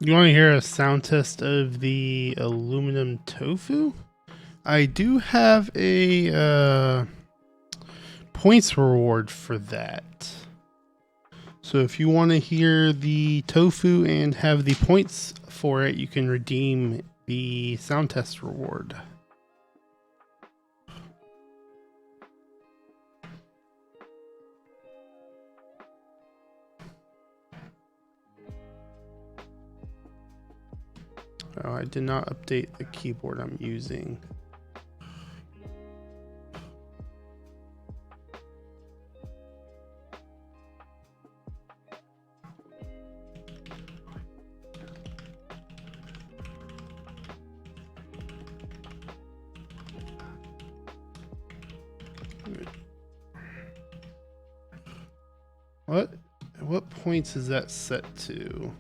You want to hear a sound test of the aluminum tofu? I do have a points reward for that. So if you want to hear the tofu and have the points for it, you can redeem the sound test reward. Oh, I did not update the keyboard I'm using. What points is that set to?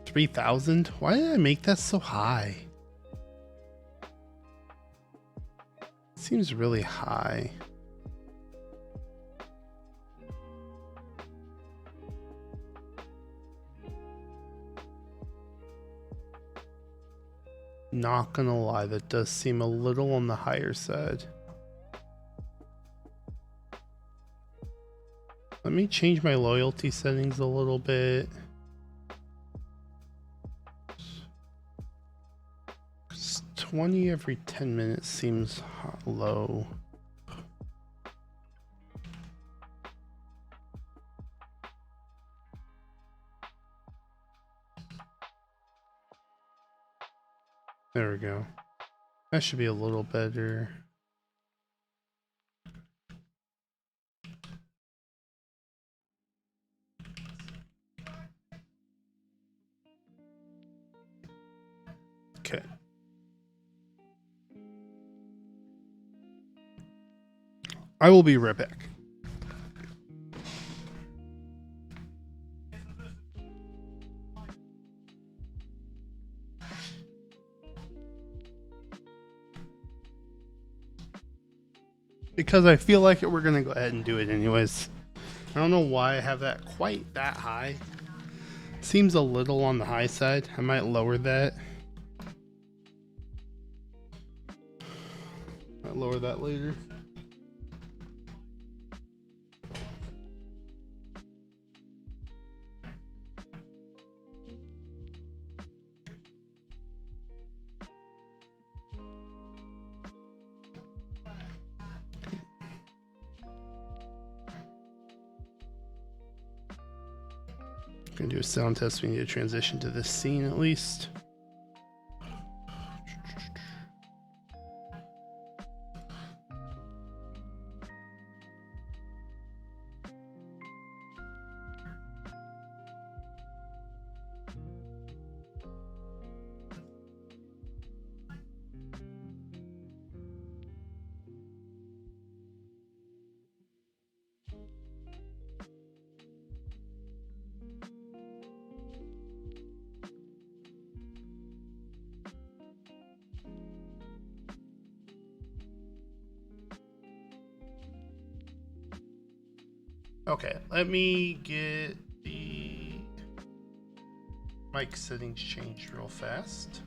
$3,000? Why did I make that so high? It seems really high. Not gonna lie, that does seem a little on the higher side. Let me change my loyalty settings a little bit. 20 every 10 minutes seems low. There we go. That should be a little better. Okay. I will be right back. Because I feel like it, we're gonna go ahead and do it anyways. I don't know why I have that quite that high. Seems a little on the high side. I might lower that. Might lower that later. Gonna do a sound test. We need to transition to this scene at least. Okay, let me get the mic settings changed real fast.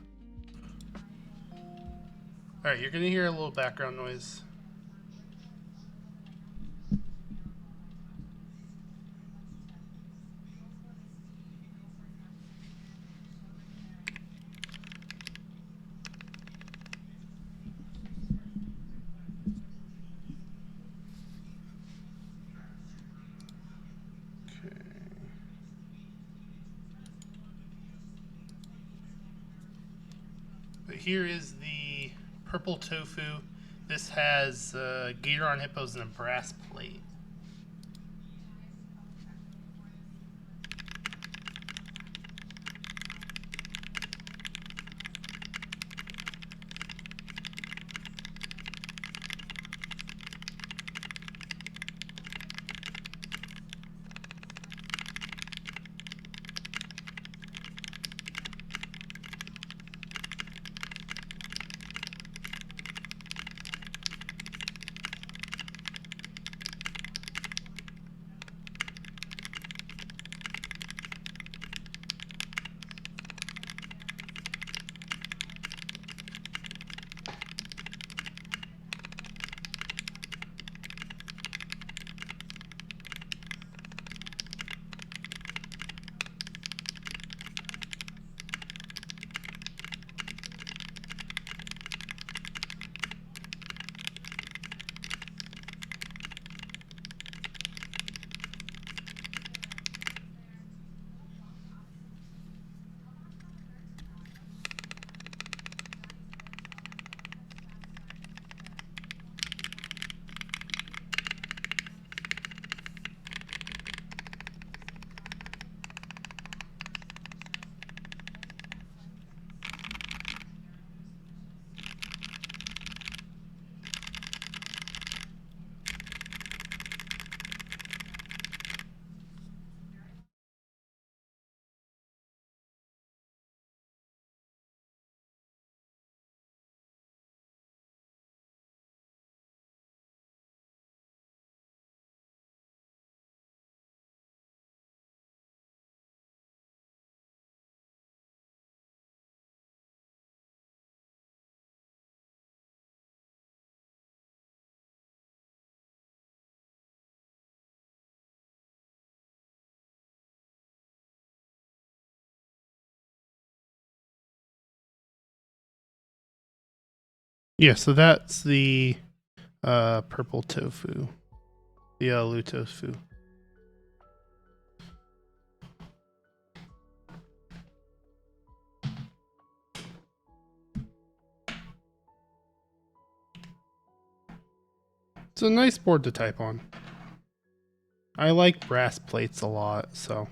All right, you're gonna hear a little background noise. Here is the purple tofu. This has gator on hippos and a brass plate. Yeah, so that's the purple tofu. The alu tofu. It's a nice board to type on. I like brass plates a lot, so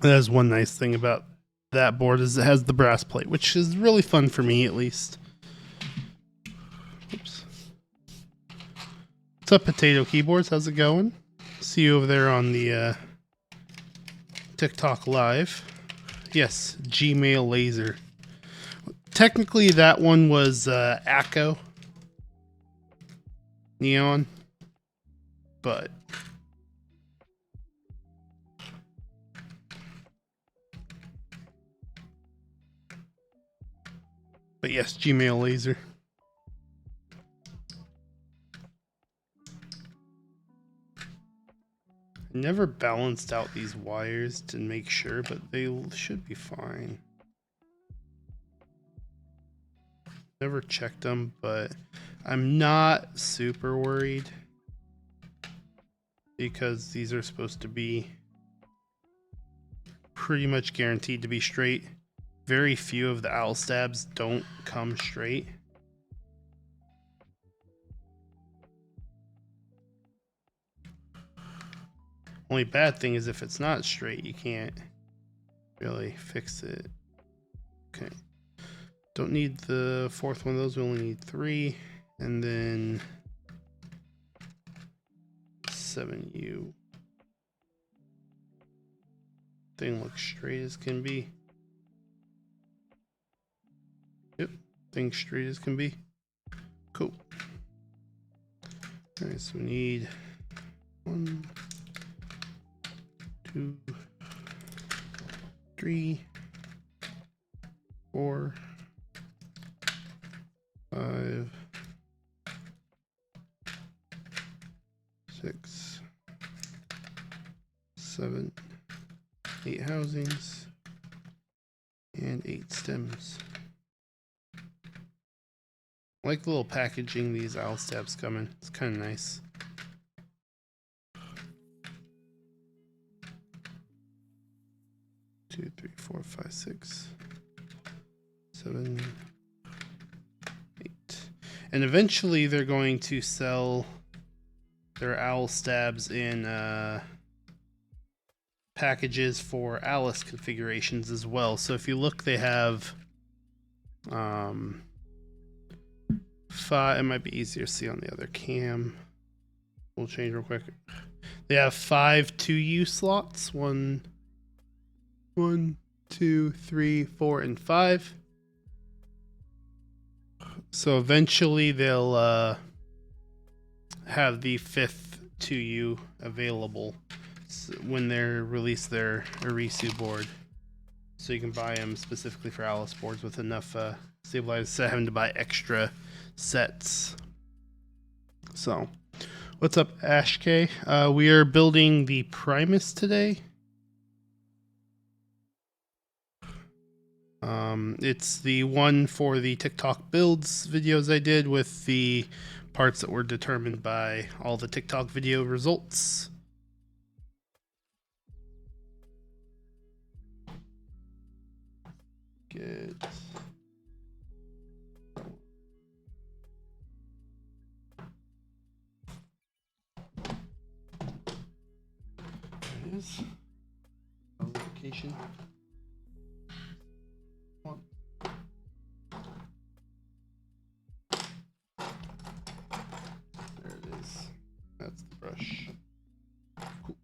that's one nice thing about that board is it has the brass plate, which is really fun for me at least. Oops. What's up, Potato Keyboards? How's it going? See you over there on the TikTok live. Yes, Gmail laser. Technically, that one was Acco Neon, but yes, Gmail laser. I never balanced out these wires to make sure, but they should be fine. Never checked them, but I'm not super worried because these are supposed to be pretty much guaranteed to be straight. Very few of the Owlstabs don't come straight. Only bad thing is if it's not straight, you can't really fix it. Okay. Don't need the fourth one of those, we only need 3. And then 7U. Thing looks straight as can be. Yep, thing straight as can be. Cool. Alright, so we need 1, 2, 3, 4, 5, 6, 7, 8 housings, and 8 stems. I like the little packaging these Owlstabs come in. It's kind of nice. Two, 3, 4, 5, 6, 7, 8. And eventually they're going to sell their Owlstabs in packages for Alice configurations as well. So if you look, they have 5. It might be easier to see on the other cam. We'll change real quick. They have 5 2U slots. 1, 2, 3, 4, and 5. So eventually they'll have the 5th 2U available when they release their Arisu board. So you can buy them specifically for Alice boards with enough stabilizers instead of having to buy extra sets. So, what's up, Ash K? We are building the Primus today. It's the one for the TikTok builds videos I did with the parts that were determined by all the TikTok video results. Good. There it is. Notification. There it is. That's the brush. Cool.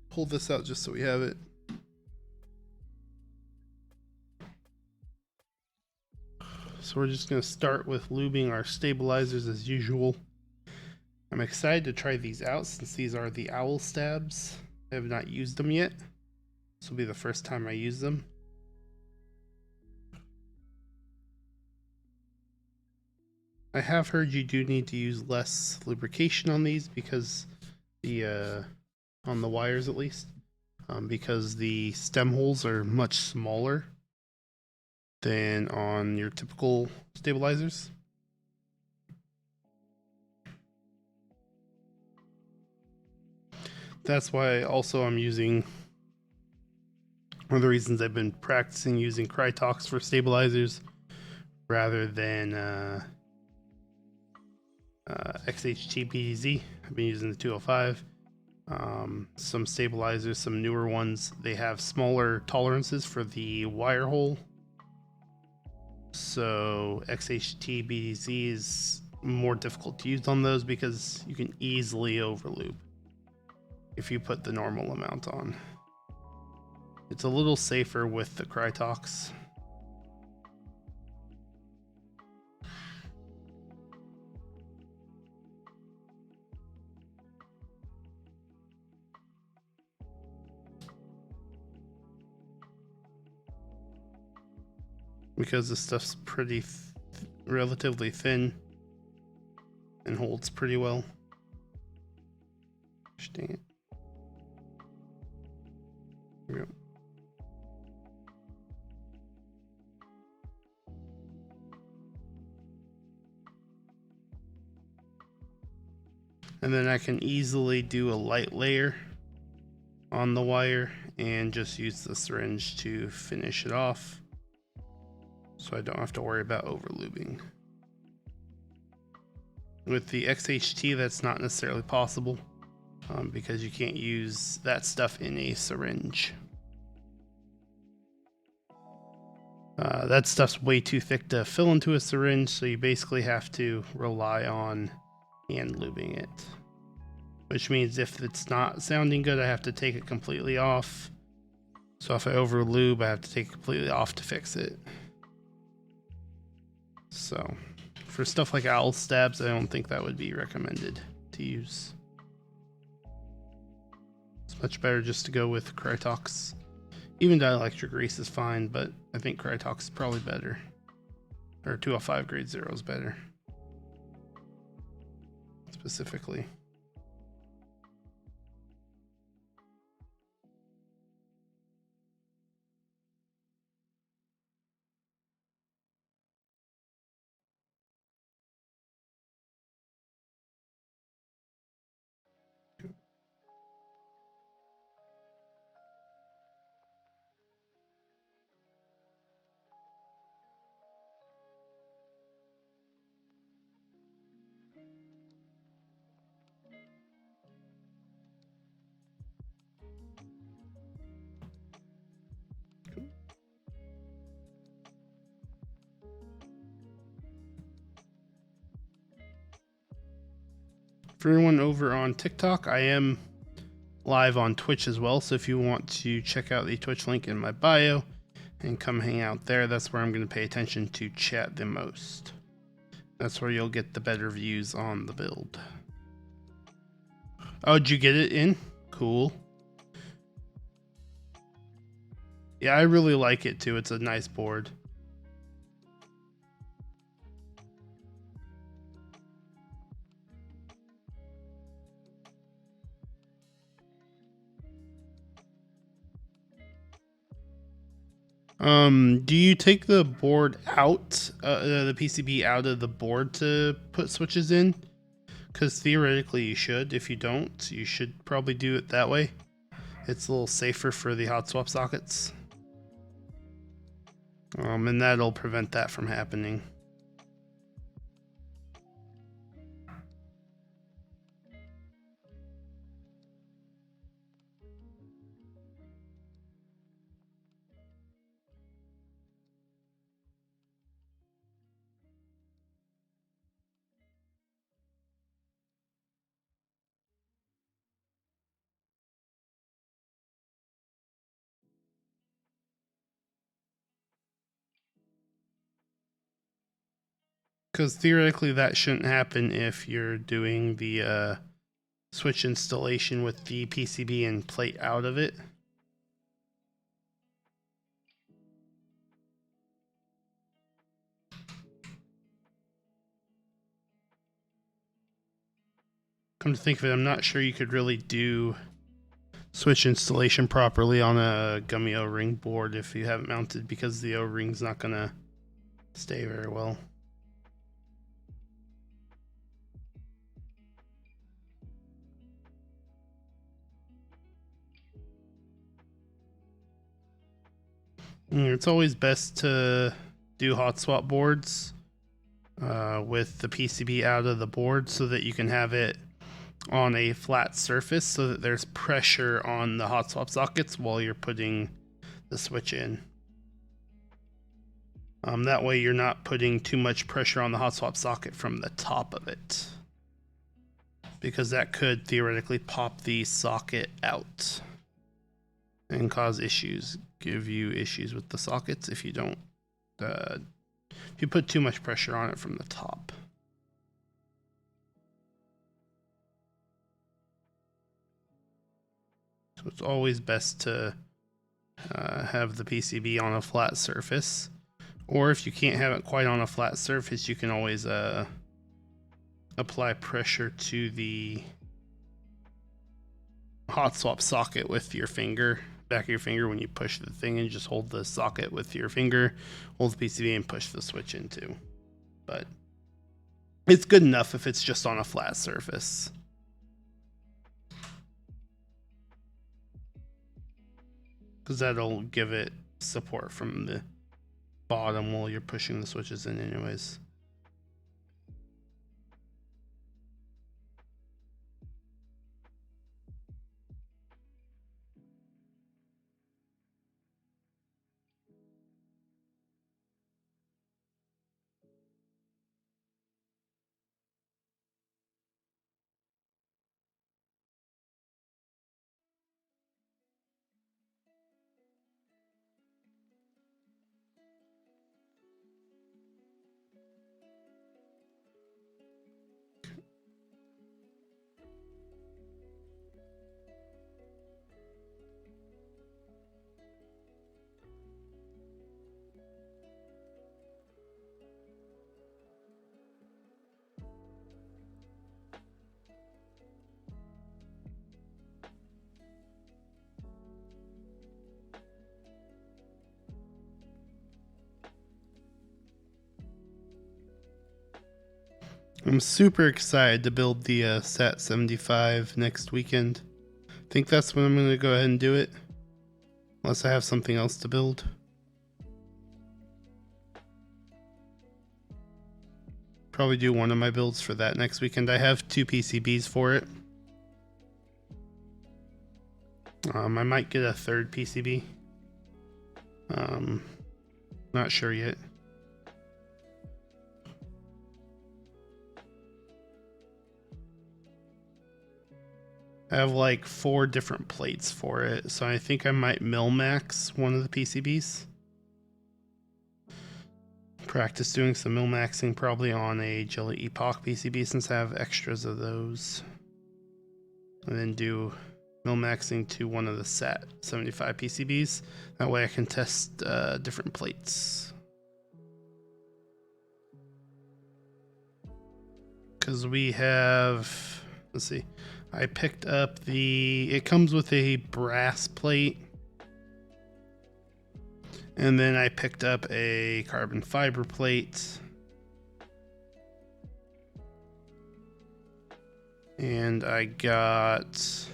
Pull this out just so we have it. So we're just going to start with lubing our stabilizers as usual. I'm excited to try these out since these are the Owlstabs. I have not used them yet. This will be the first time I use them. I have heard you do need to use less lubrication on these because the on the wires at least, because the stem holes are much smaller than on your typical stabilizers. That's why also I'm using, one of the reasons I've been practicing using Krytox for stabilizers rather than XHT-PDZ. I've been using the 205. Some stabilizers, some newer ones, they have smaller tolerances for the wire hole. So XHT-PDZ is more difficult to use on those because you can easily overloop if you put the normal amount on. It's a little safer with the Krytox. Because this stuff's pretty relatively thin and holds pretty well. Dang it. Here we go. And then I can easily do a light layer on the wire and just use the syringe to finish it off, so I don't have to worry about overlooping. With the XHT, that's not necessarily possible because you can't use that stuff in a syringe. That stuff's way too thick to fill into a syringe, so you basically have to rely on hand lubing it. Which means if it's not sounding good, I have to take it completely off. So if I over lube, I have to take it completely off to fix it. So for stuff like Owlstabs, I don't think that would be recommended to use. It's much better just to go with Krytox. Even dielectric grease is fine, but I think Krytox is probably better. Or 205 grade 0 is better. Specifically. For everyone over on TikTok, I am live on Twitch as well, so if you want to check out the Twitch link in my bio and come hang out there, that's where I'm going to pay attention to chat the most. That's where you'll get the better views on the build. Oh, did you get it in? Cool. Yeah, I really like it too. It's a nice board. Do you take the board out, the PCB out of the board to put switches in? Because theoretically you should. If you don't, you should probably do it that way. It's a little safer for the hot swap sockets. And that'll prevent that from happening. Because theoretically that shouldn't happen if you're doing the switch installation with the PCB and plate out of it. Come to think of it, I'm not sure you could really do switch installation properly on a gummy O-ring board if you haven't mounted, because the O-ring's not gonna stay very well. It's always best to do hot swap boards with the PCB out of the board so that you can have it on a flat surface so that there's pressure on the hot swap sockets while you're putting the switch in. That way you're not putting too much pressure on the hot swap socket from the top of it, because that could theoretically pop the socket out and cause issues, give you issues with the sockets if you don't, if you put too much pressure on it from the top. So it's always best to have the PCB on a flat surface, or if you can't have it quite on a flat surface, you can always apply pressure to the hot swap socket with your finger, back of your finger, when you push the thing, and just hold the socket with your finger, hold the PCB and push the switch into. But it's good enough if it's just on a flat surface. Because that'll give it support from the bottom while you're pushing the switches in anyways. I'm super excited to build the SAT 75 next weekend. I think that's when I'm going to go ahead and do it, unless I have something else to build. Probably do one of my builds for that next weekend. I have 2 PCBs for it. I might get a 3rd PCB. Not sure yet. I have like 4 different plates for it, so I think I might mil-max one of the PCBs. Practice doing some mil-maxing probably on a Jelly Epoch PCB since I have extras of those. And then do mil-maxing to one of the SAT 75 PCBs. That way I can test different plates. Because we have, let's see, I picked up it comes with a brass plate. And then I picked up a carbon fiber plate. And I got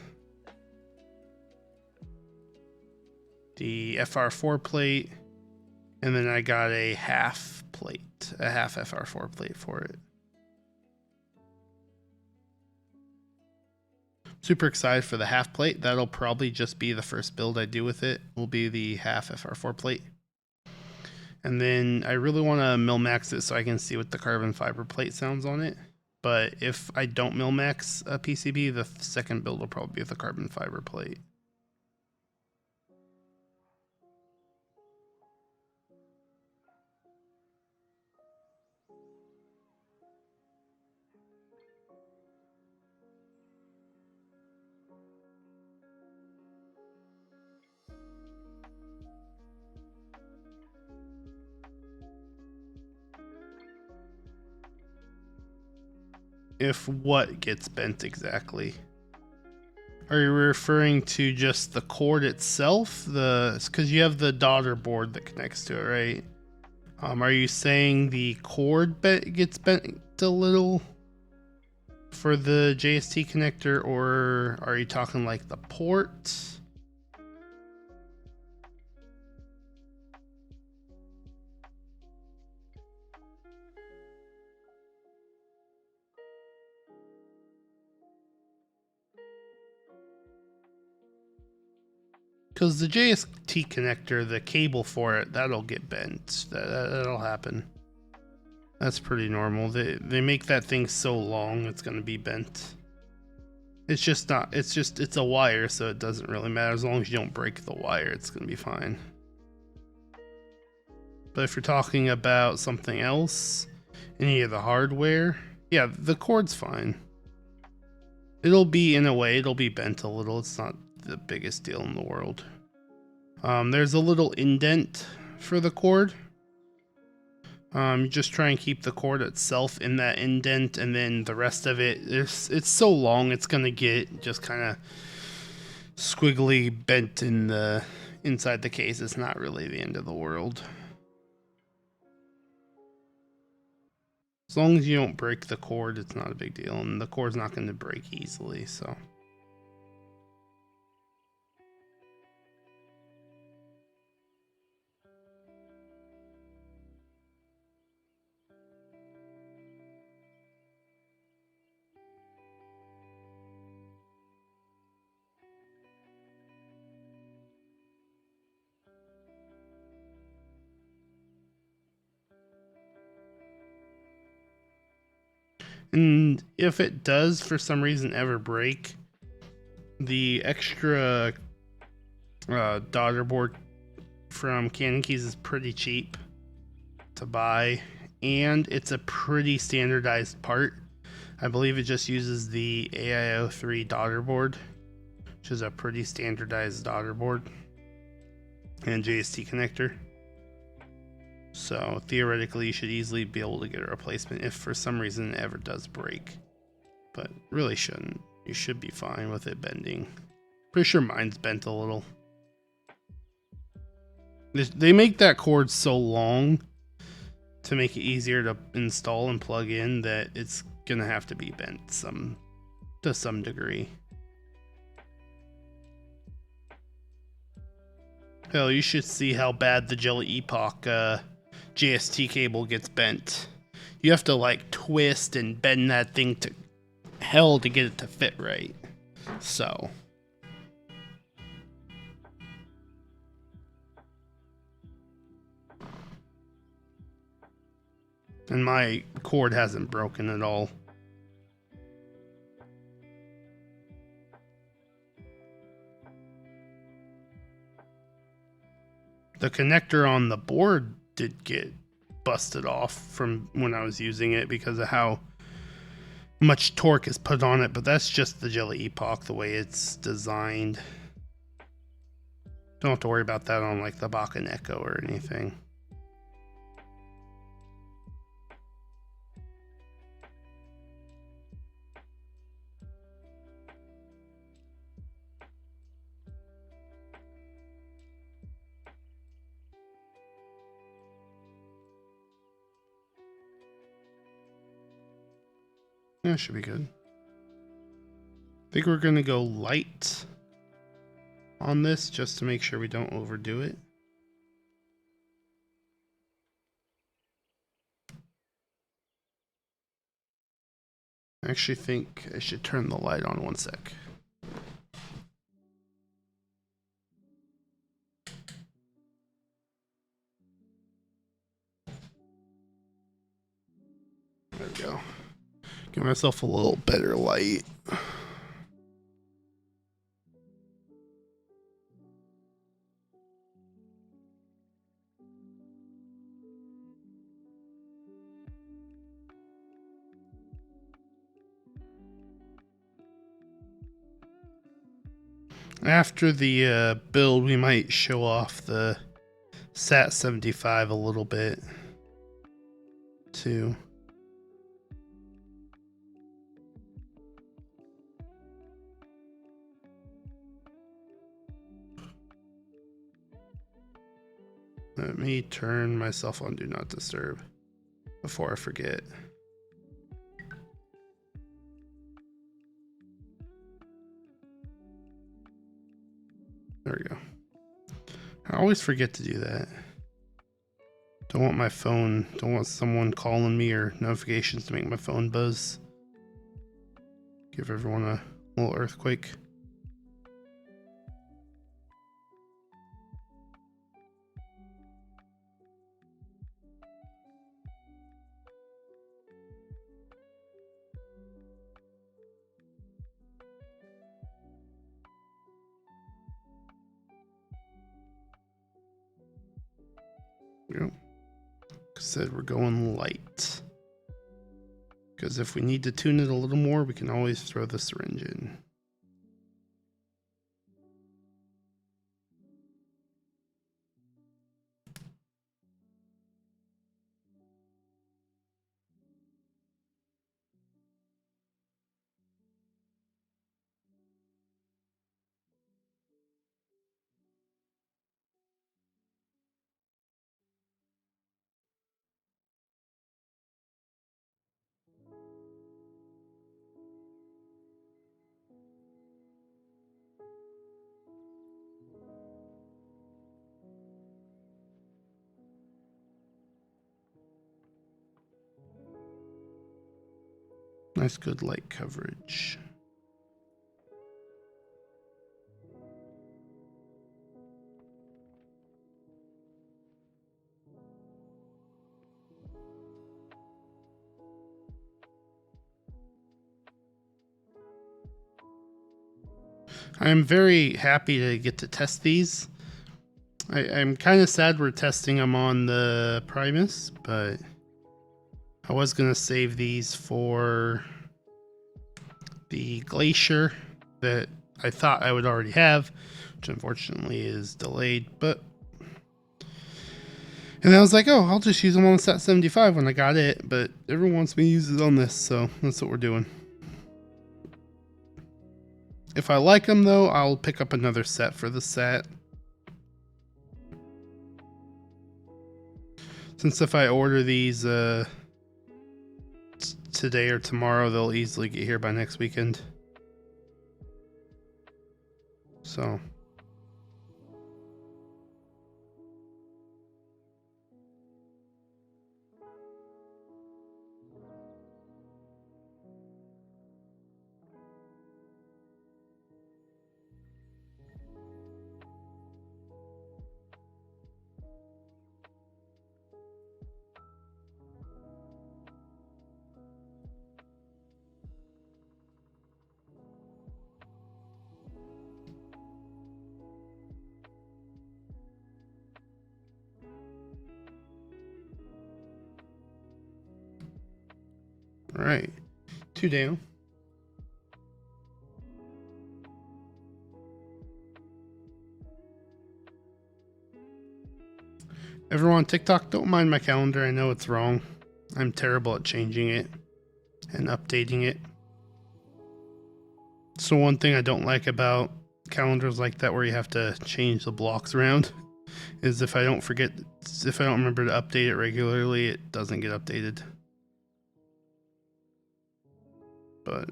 the FR4 plate. And then I got a half plate, a half FR4 plate for it. Super excited for the half plate. That'll probably just be the first build I do with it, will be the half FR4 plate. And then I really want to mil-max it so I can see what the carbon fiber plate sounds on it. But if I don't mil-max a PCB, the second build will probably be with a carbon fiber plate. If what gets bent exactly? Are you referring to just the cord itself? Because you have the daughter board that connects to it, right? Are you saying the cord gets bent a little for the JST connector, or are you talking like the port? Because the JST connector, the cable for it, that'll get bent. That'll happen. That's pretty normal. They make that thing so long, it's going to be bent. It's just not, it's a wire, so it doesn't really matter. As long as you don't break the wire, it's going to be fine. But if you're talking about something else, any of the hardware, yeah, the cord's fine. It'll be, in a way, it'll be bent a little. It's not the biggest deal in the world. There's a little indent for the cord. You just try and keep the cord itself in that indent, and then the rest of it, it's so long, it's gonna get just kind of squiggly bent in the inside the case. It's not really the end of the world. As long as you don't break the cord, it's not a big deal, and the cord's not going to break easily, so. And if it does, for some reason, ever break, the extra daughter board from Canon Keys is pretty cheap to buy, and it's a pretty standardized part. I believe it just uses the AIO3 daughter board, which is a pretty standardized daughter board, and JST connector. So theoretically, you should easily be able to get a replacement if for some reason it ever does break. But really shouldn't. You should be fine with it bending. Pretty sure mine's bent a little. They make that cord so long to make it easier to install and plug in that it's gonna have to be bent to some degree. Hell, you should see how bad the Jelly Epoch JST cable gets bent. You have to like twist and bend that thing to hell to get it to fit right. So and my cord hasn't broken at all. The connector on the board did get busted off from when I was using it because of how much torque is put on it, but that's just the Jelly Epoch, the way it's designed. Don't have to worry about that on like the Bakken Echo or anything. Yeah, should be good. I think we're gonna go light on this just to make sure we don't overdo it. I actually think I should turn the light on one sec. There we go. Give myself a little better light. After the build, we might show off the SAT75 a little bit too. Let me turn myself on Do Not Disturb before I forget. There we go. I always forget to do that. Don't want my phone, don't want someone calling me or notifications to make my phone buzz. Give everyone a little earthquake. Yep. Said we're going light. Because if we need to tune it a little more, we can always throw the syringe in. Nice, good light coverage. I'm very happy to get to test these. I'm kind of sad we're testing them on the Primus, but I was going to save these for the Glacier that I thought I would already have, which unfortunately is delayed. But and I was like, oh, I'll just use them on the Sat 75 when I got it, but everyone wants me to use it on this, so that's what we're doing. If I like them, though, I'll pick up another set for the Sat. Since if I order these today or tomorrow, they'll easily get here by next weekend. So. All right, 2 down. Everyone on TikTok, don't mind my calendar. I know it's wrong. I'm terrible at changing it and updating it. So one thing I don't like about calendars like that where you have to change the blocks around is if I don't remember to update it regularly, it doesn't get updated. But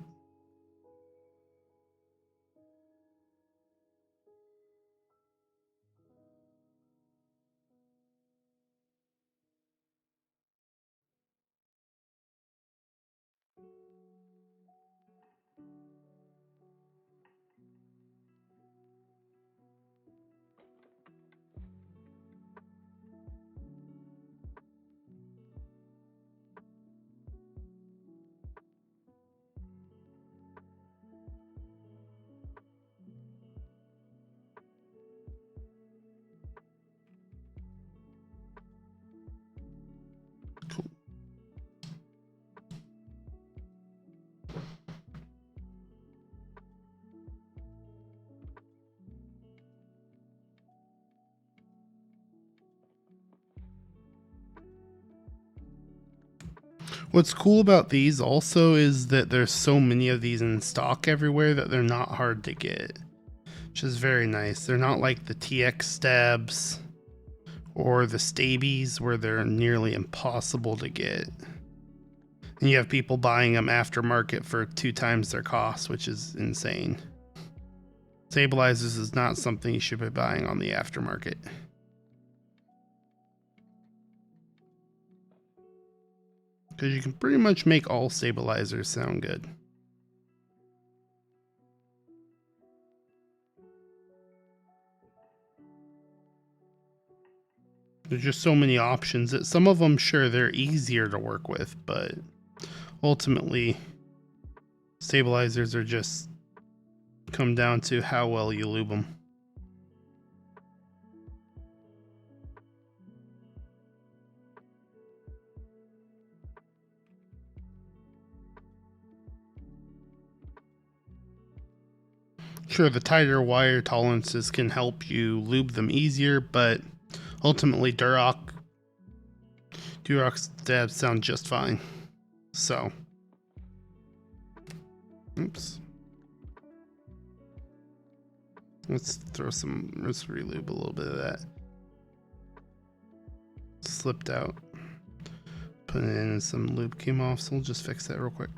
cool. What's cool about these also is that there's so many of these in stock everywhere that they're not hard to get, which is very nice. They're not like the TX stabs or the stabies where they're nearly impossible to get. And you have people buying them aftermarket for 2 times their cost, which is insane. Stabilizers is not something you should be buying on the aftermarket. Because you can pretty much make all stabilizers sound good. There's just so many options that some of them, sure, they're easier to work with, but ultimately, stabilizers are just come down to how well you lube them. Sure, the tighter wire tolerances can help you lube them easier, but ultimately Duroc stabs sound just fine. So, oops. Let's relube a little bit of that. Slipped out. Put it in and some lube came off, so we'll just fix that real quick.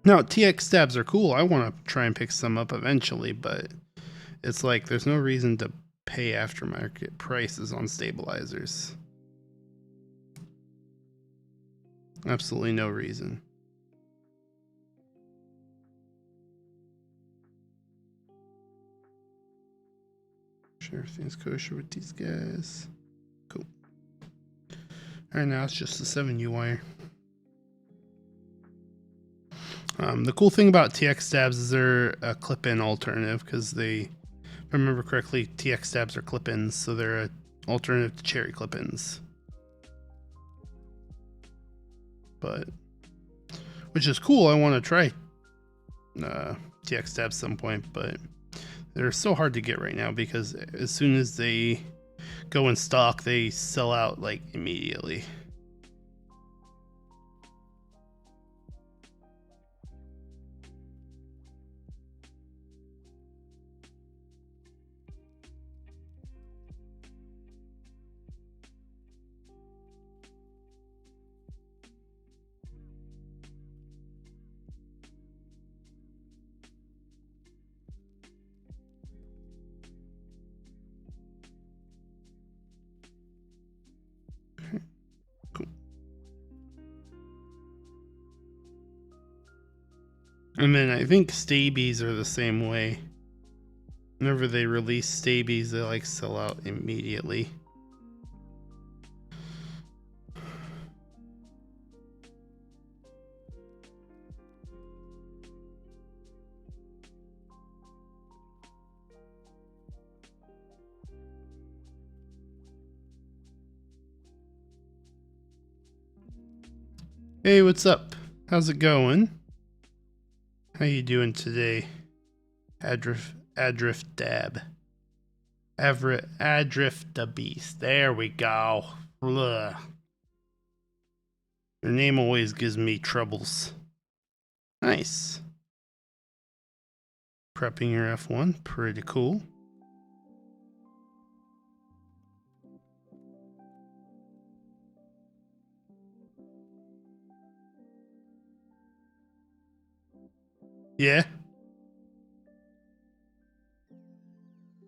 Now, TX stabs are cool. I want to try and pick some up eventually, but it's like there's no reason to pay aftermarket prices on stabilizers. Absolutely no reason. Sure, everything's kosher with these guys. Cool. Alright, now it's just the 7U wire. The cool thing about TX stabs is they're a clip-in alternative because they, if I remember correctly, TX stabs are clip-ins, so they're an alternative to cherry clip-ins. But, which is cool. I want to try TX stabs some point, but they're so hard to get right now because as soon as they go in stock, they sell out like immediately. And then I think stabies are the same way. Whenever they release stabies, they like sell out immediately. Hey, what's up? How's it going? How you doing today? Adrift Dab. Adrift the Beast. There we go. Ugh. Your name always gives me troubles. Nice. Prepping your F1. Pretty cool. Yeah.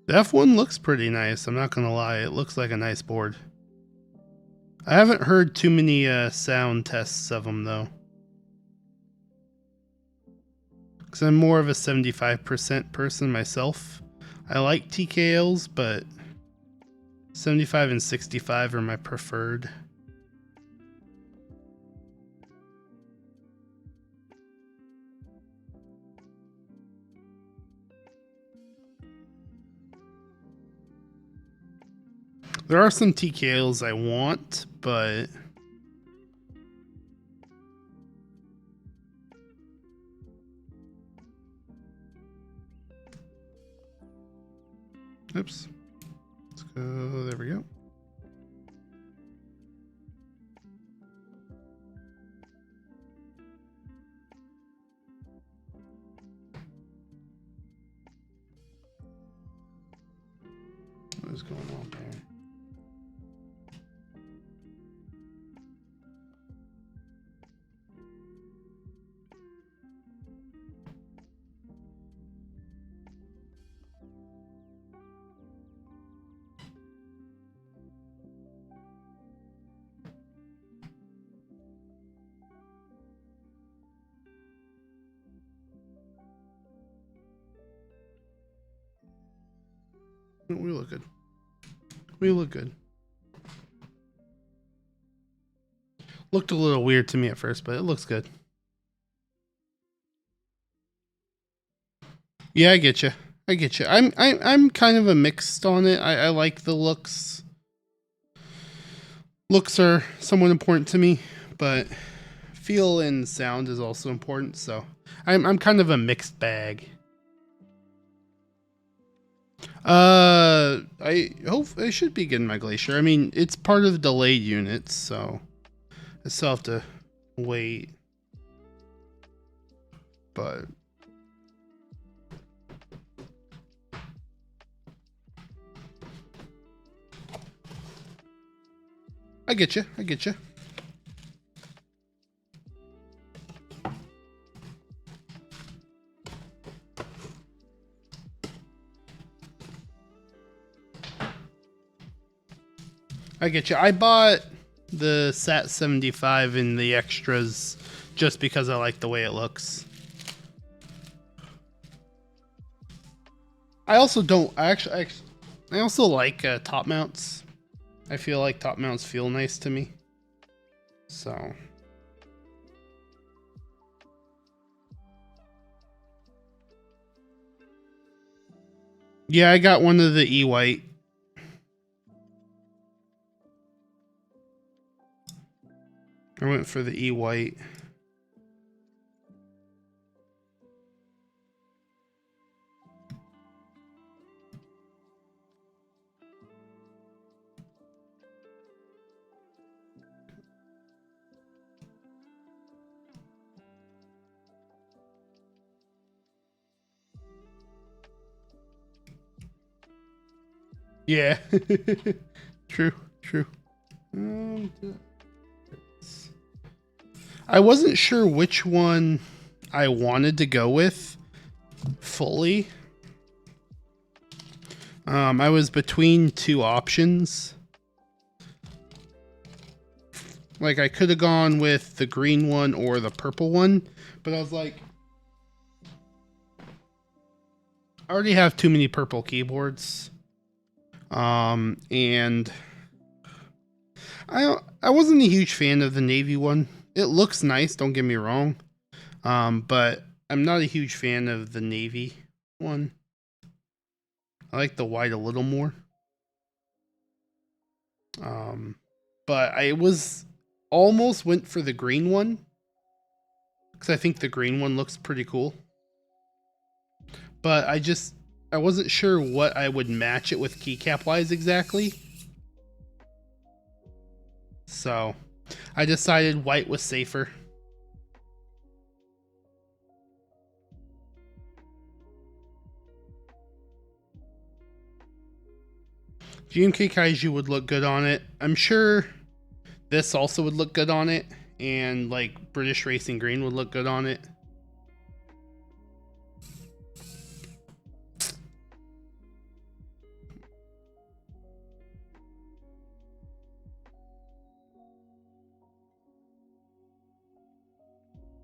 The F1 looks pretty nice, I'm not gonna lie. It looks like a nice board. I haven't heard too many sound tests of them though. Because I'm more of a 75% person myself. I like TKLs, but 75 and 65 are my preferred. There are some TKLs I want, but oops. Let's go. There we go. What's going on there? We look good. We look good. Looked a little weird to me at first, but it looks good. Yeah, I get you. I get you. I'm kind of a mixed on it. I like the looks. Looks are somewhat important to me, but feel and sound is also important. So I'm kind of a mixed bag. I hope I should be getting my glacier. I mean, it's part of the delayed units, so I still have to wait. But I get you. I get you. I get you. I bought the SAT-75 and the extras just because I like the way it looks. I also don't I also like top mounts. I feel like top mounts feel nice to me. So yeah, I got one of the E-White. I went for the E-White. Yeah. True, true. I wasn't sure which one I wanted to go with fully. I was between two options. Like, I could have gone with the green one or the purple one, but I was like, I already have too many purple keyboards. And I wasn't a huge fan of the navy one. It looks nice, don't get me wrong. But I'm not a huge fan of the navy one. I like the white a little more. But I was almost went for the green one because I think the green one looks pretty cool. But I wasn't sure what I would match it with keycap wise exactly. So I decided white was safer. GMK Kaiju would look good on it. I'm sure this also would look good on it. And like British Racing Green would look good on it.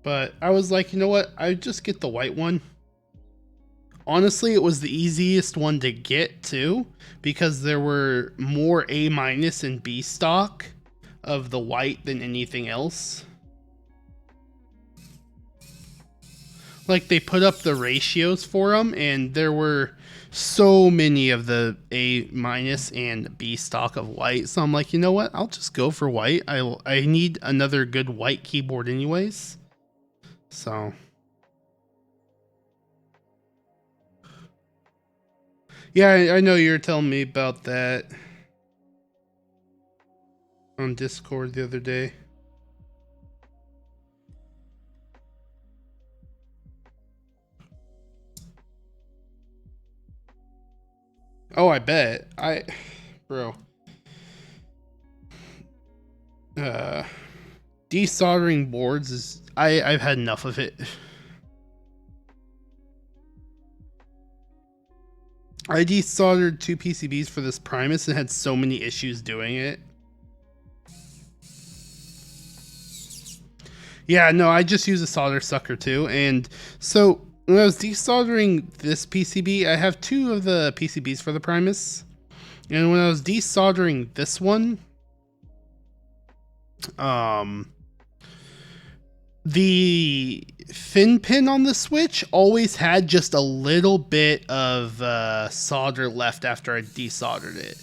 But I was like, you know what? I'd just get the white one. Honestly, it was the easiest one to get too, because there were more A- and B stock of the white than anything else. Like, they put up the ratios for them, and there were so many of the A- and B stock of white. So I'm like, you know what? I'll just go for white. I need another good white keyboard anyways. So yeah, I know you're telling me about that on Discord the other day. Oh, I bet. Bro. Desoldering boards is... I've had enough of it. I desoldered 2 PCBs for this Primus and had so many issues doing it. Yeah, no, I just use a solder sucker too. And so when I was desoldering this PCB, I have 2 of the PCBs for the Primus. And when I was desoldering this one, the thin pin on the switch always had just a little bit of solder left after I desoldered it.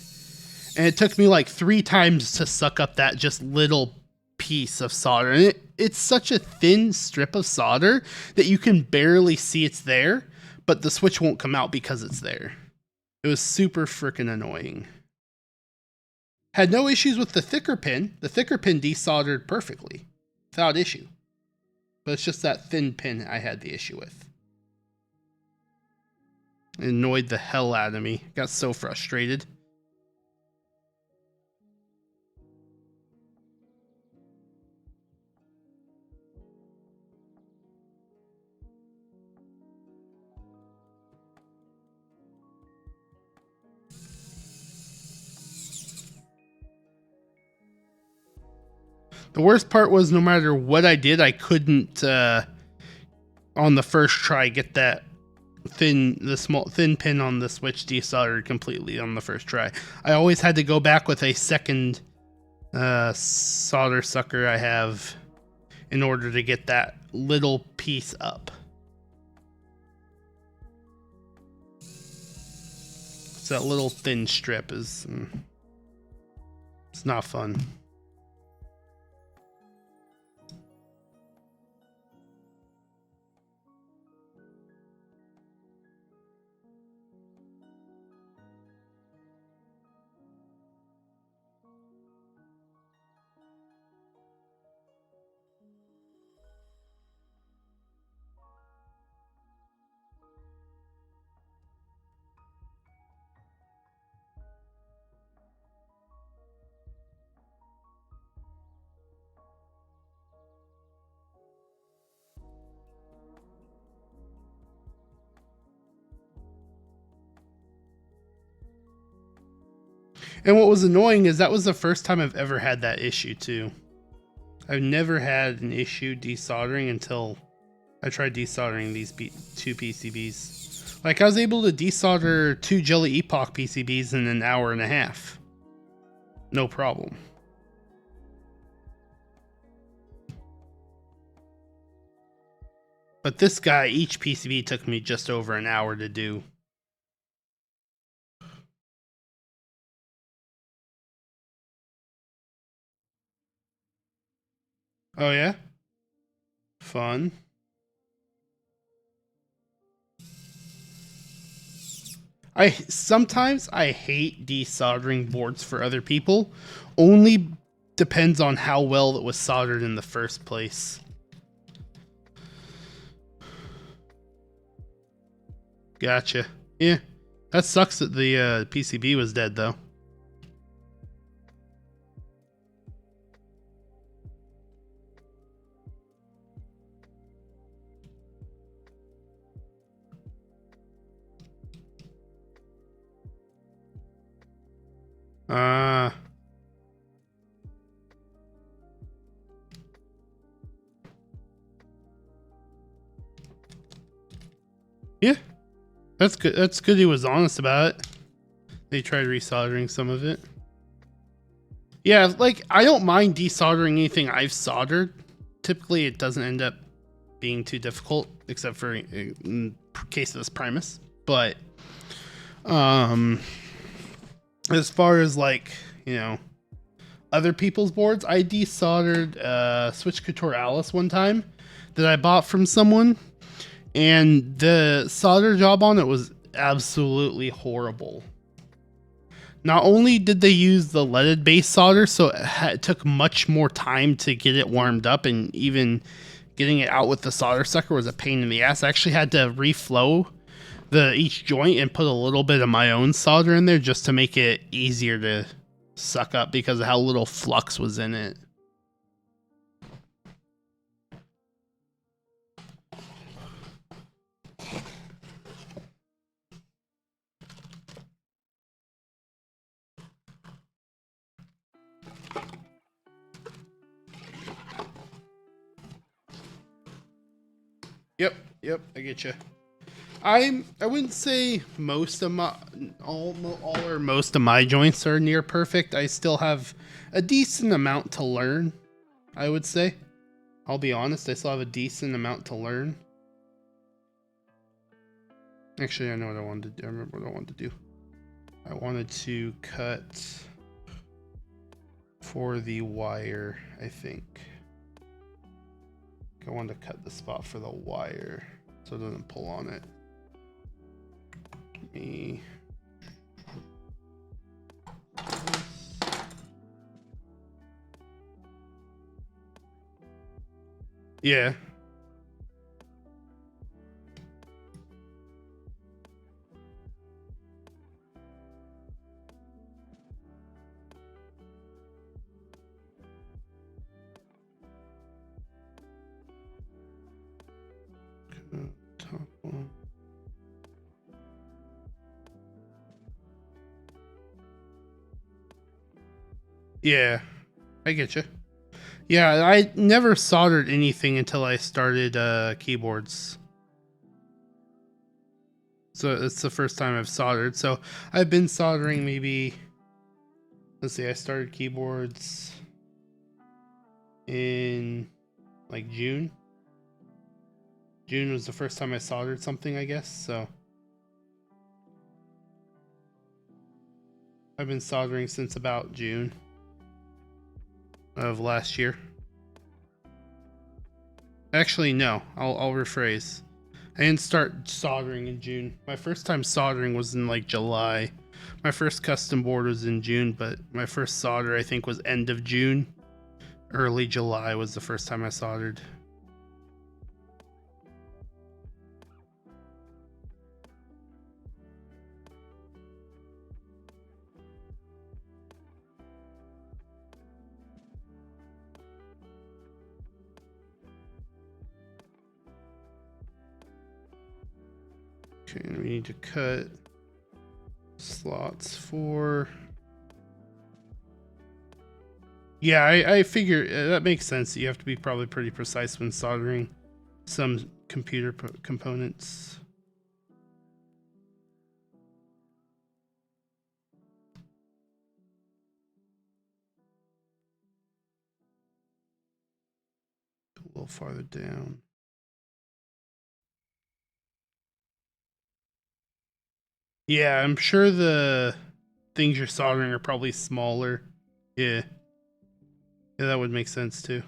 And it took me like 3 times to suck up that just little piece of solder. And it's such a thin strip of solder that you can barely see it's there, but the switch won't come out because it's there. It was super freaking annoying. Had no issues with the thicker pin. The thicker pin desoldered perfectly, without issue. But it's just that thin pin I had the issue with. It annoyed the hell out of me. Got so frustrated. The worst part was no matter what I did, I couldn't, on the first try, get that thin pin on the switch desoldered completely on the first try. I always had to go back with a second solder sucker I have in order to get that little piece up. So that little thin strip is, it's not fun. And what was annoying is that was the first time I've ever had that issue too. I've never had an issue desoldering until I tried desoldering these 2 PCBs. Like I was able to desolder 2 Jelly Epoch PCBs in an hour and a half. No problem. But this guy, each PCB took me just over an hour to do. Oh yeah? Fun. Sometimes I hate desoldering boards for other people. Only depends on how well it was soldered in the first place. Gotcha. Yeah. That sucks that the PCB was dead though. Yeah. That's good. That's good he was honest about it. They tried resoldering some of it. Yeah, like, I don't mind desoldering anything I've soldered. Typically, it doesn't end up being too difficult, except for in case of this Primus. But, as far as, like, you know, other people's boards, I desoldered Switch Couture Alice one time that I bought from someone. And the solder job on it was absolutely horrible. Not only did they use the leaded base solder, so it took much more time to get it warmed up, and even getting it out with the solder sucker was a pain in the ass. I actually had to reflow each joint and put a little bit of my own solder in there just to make it easier to suck up because of how little flux was in it. Yep, I get you. I wouldn't say most of my all or most of my joints are near perfect. I still have a decent amount to learn, I would say. I'll be honest, I still have a decent amount to learn. Actually, I know what I wanted to do. I remember what I wanted to do. I wanted to cut for the wire, I think. I wanted to cut the spot for the wire so it doesn't pull on it. Me. Yeah. Top one. Yeah, I get you. Yeah, I never soldered anything until I started keyboards. So it's the first time I've soldered. So I've been soldering maybe, let's see, I started keyboards in like June. June was the first time I soldered something, I guess. So I've been soldering since about June of last year. Actually, no, I'll rephrase. I didn't start soldering in June. My first time soldering was in like July. My first custom board was in June, but my first solder I think was end of June. Early July was the first time I soldered. Okay, we need to cut slots for... Yeah, I figure that makes sense. You have to be probably pretty precise when soldering some computer components. A little farther down. Yeah, I'm sure the things you're soldering are probably smaller. Yeah. Yeah, that would make sense too.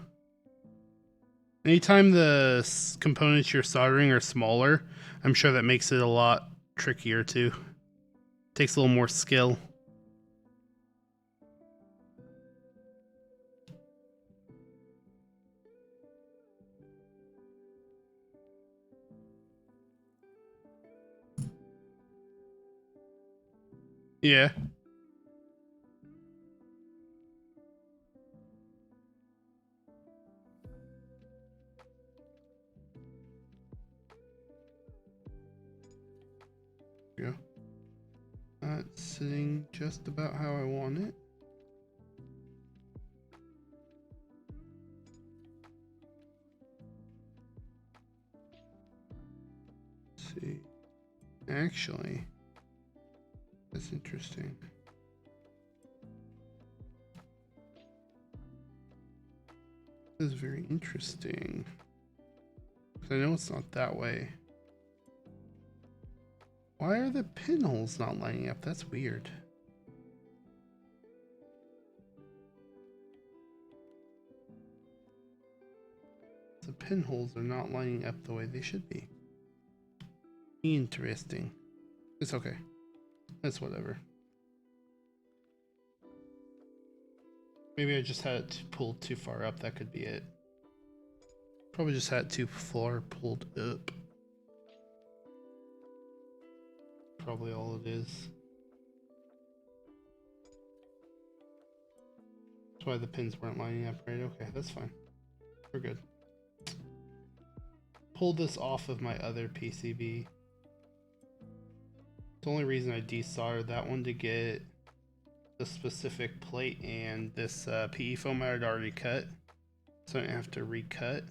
Anytime the components you're soldering are smaller, I'm sure that makes it a lot trickier too. Takes a little more skill. Yeah. Yeah. That's sitting just about how I want it. Let's see. Actually, that's interesting. This is very interesting. I know it's not that way. Why are the pinholes not lining up? That's weird. The pinholes are not lining up the way they should be. Interesting. It's okay. It's whatever. Maybe I just had it pulled too far up. That could be it. Probably just had it too far pulled up. Probably all it is. That's why the pins weren't lining up right. Okay, that's fine. We're good. Pull this off of my other PCB. The only reason I desoldered that one to get the specific plate and this PE foam I had already cut, so I didn't have to recut.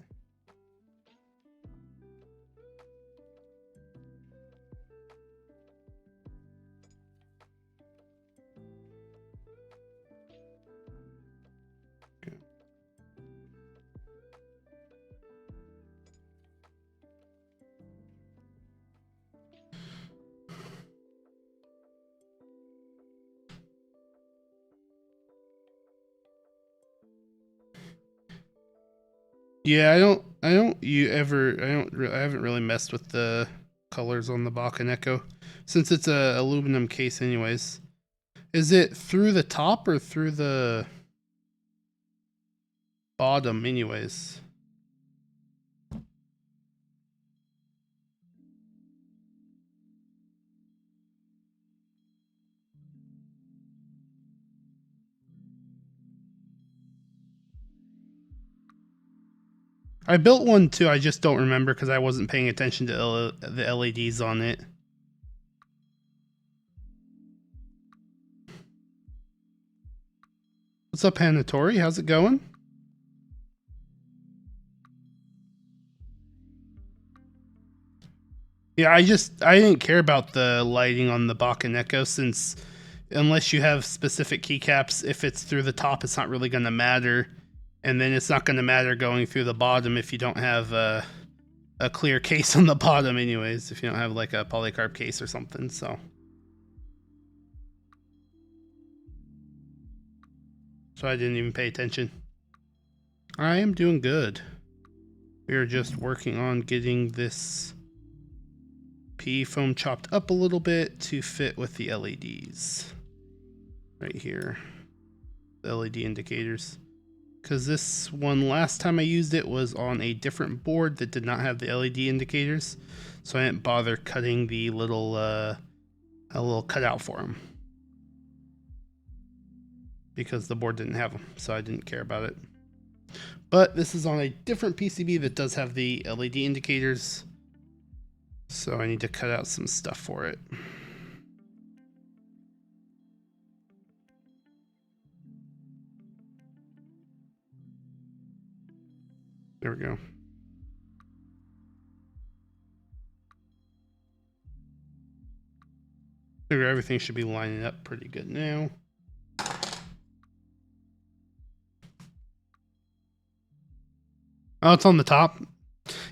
Yeah, I haven't really messed with the colors on the Bach and Echo since it's a aluminum case anyways. Is it through the top or through the bottom anyways? I built one too, I just don't remember because I wasn't paying attention to the LEDs on it. What's up, Hanatori? How's it going? Yeah, I didn't care about the lighting on the Bach and Echo since unless you have specific keycaps, if it's through the top, it's not really going to matter. And then it's not going to matter going through the bottom if you don't have a clear case on the bottom anyways, if you don't have like a polycarb case or something, so. So I didn't even pay attention. I am doing good. We are just working on getting this PE foam chopped up a little bit to fit with the LEDs. Right here. The LED indicators. Because this one, last time I used it was on a different board that did not have the LED indicators, so I didn't bother cutting the little a little cutout for them because the board didn't have them, so I didn't care about it. But this is on a different PCB that does have the LED indicators, so I need to cut out some stuff for it. There we go. Figure everything should be lining up pretty good now. Oh, it's on the top.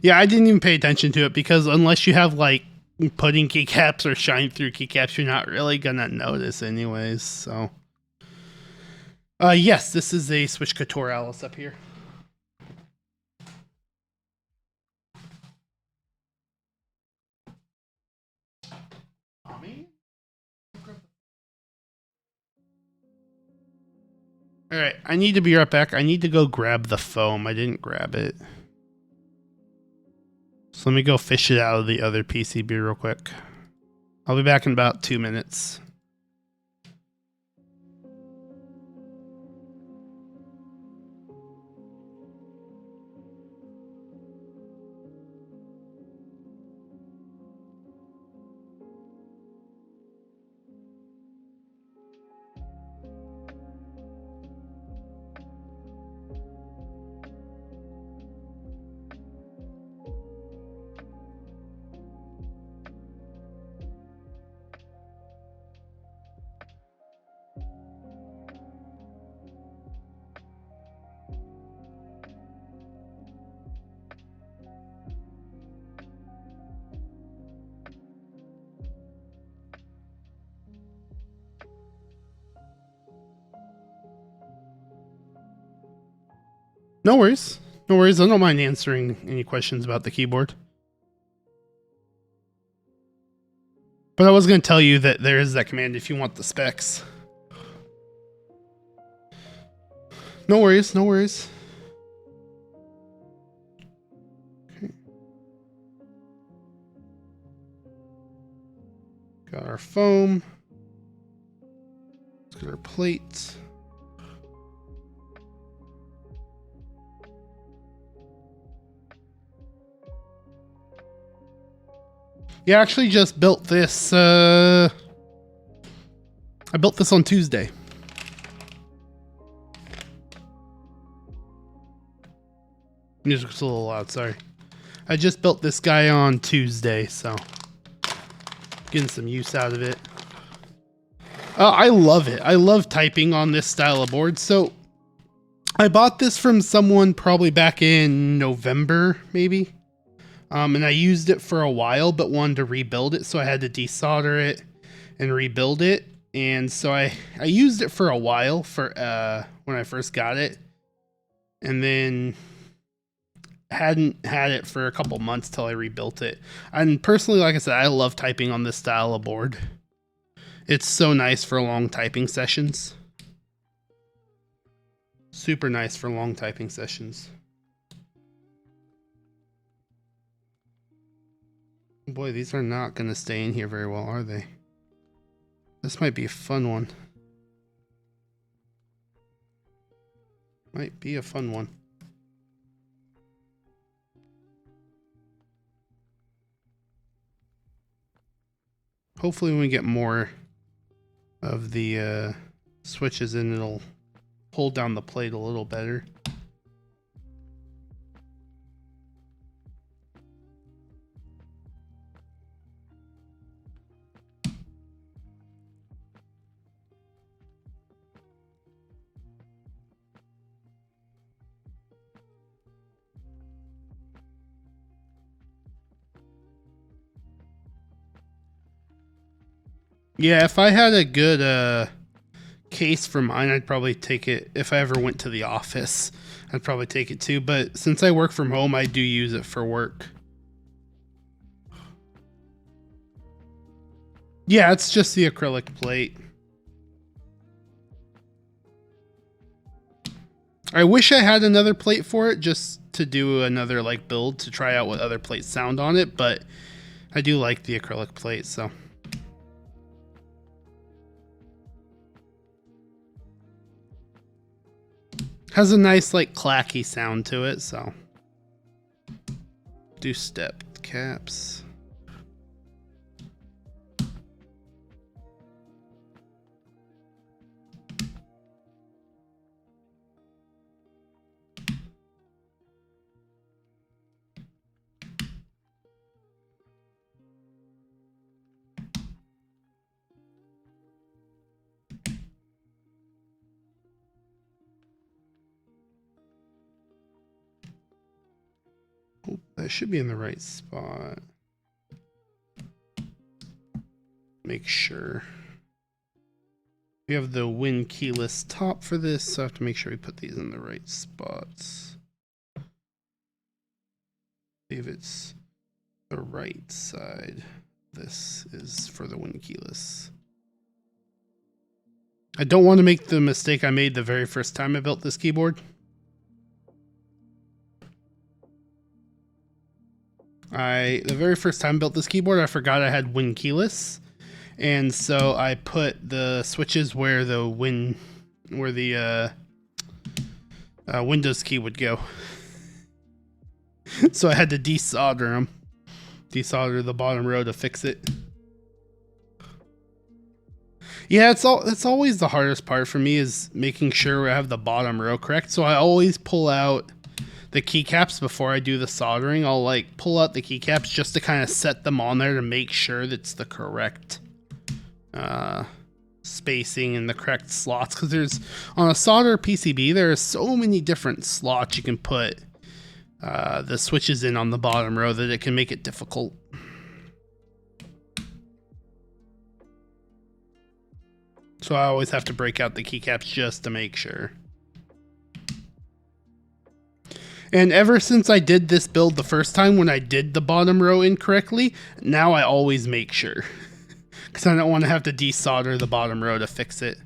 Yeah, I didn't even pay attention to it because unless you have like pudding keycaps or shine through keycaps, you're not really gonna notice anyways. So, yes, this is a Switch Couture Alice up here. All right, I need to be right back. I need to go grab the foam. I didn't grab it. So let me go fish it out of the other PCB real quick. I'll be back in about 2 minutes. No worries. No worries. I don't mind answering any questions about the keyboard. But I was going to tell you that there is that command if you want the specs. No worries. No worries. Okay. Got our foam. Let's get our plates. Yeah, I actually just built this. I built this on Tuesday. Music's a little loud, sorry. I just built this guy on Tuesday, so getting some use out of it. I love it. I love typing on this style of board. So I bought this from someone probably back in November, maybe. And I used it for a while, but wanted to rebuild it. So I had to desolder it and rebuild it. And so I used it for a while for when I first got it. And then hadn't had it for a couple months till I rebuilt it. And personally, like I said, I love typing on this style of board. It's so nice for long typing sessions. Super nice for long typing sessions. Boy, these are not going to stay in here very well, are they? This might be a fun one. Might be a fun one. Hopefully when we get more of the switches in, it'll hold down the plate a little better. Yeah, if I had a good case for mine, I'd probably take it. If I ever went to the office, I'd probably take it too. But since I work from home, I do use it for work. Yeah, it's just the acrylic plate. I wish I had another plate for it just to do another like build to try out what other plates sound on it, but I do like the acrylic plate, so. Has a nice like clacky sound to it, so. Do stepped caps. Oh, that should be in the right spot. Make sure. We have the win keyless top for this, so I have to make sure we put these in the right spots. See if it's the right side. This is for the win keyless. I don't want to make the mistake I made the very first time I built this keyboard. The very first time I built this keyboard, I forgot I had win keyless. And so I put the switches where the Windows key would go. So I had to desolder them. Desolder the bottom row to fix it. Yeah, it's always the hardest part for me is making sure I have the bottom row correct. So I always pull out the keycaps before I do the soldering. I'll like pull out the keycaps just to kind of set them on there to make sure that's the correct spacing and the correct slots, because there's on a solder PCB there are so many different slots you can put the switches in on the bottom row that it can make it difficult. So I always have to break out the keycaps just to make sure. And ever since I did this build the first time when I did the bottom row incorrectly, now I always make sure. Because I don't want to have to desolder the bottom row to fix it.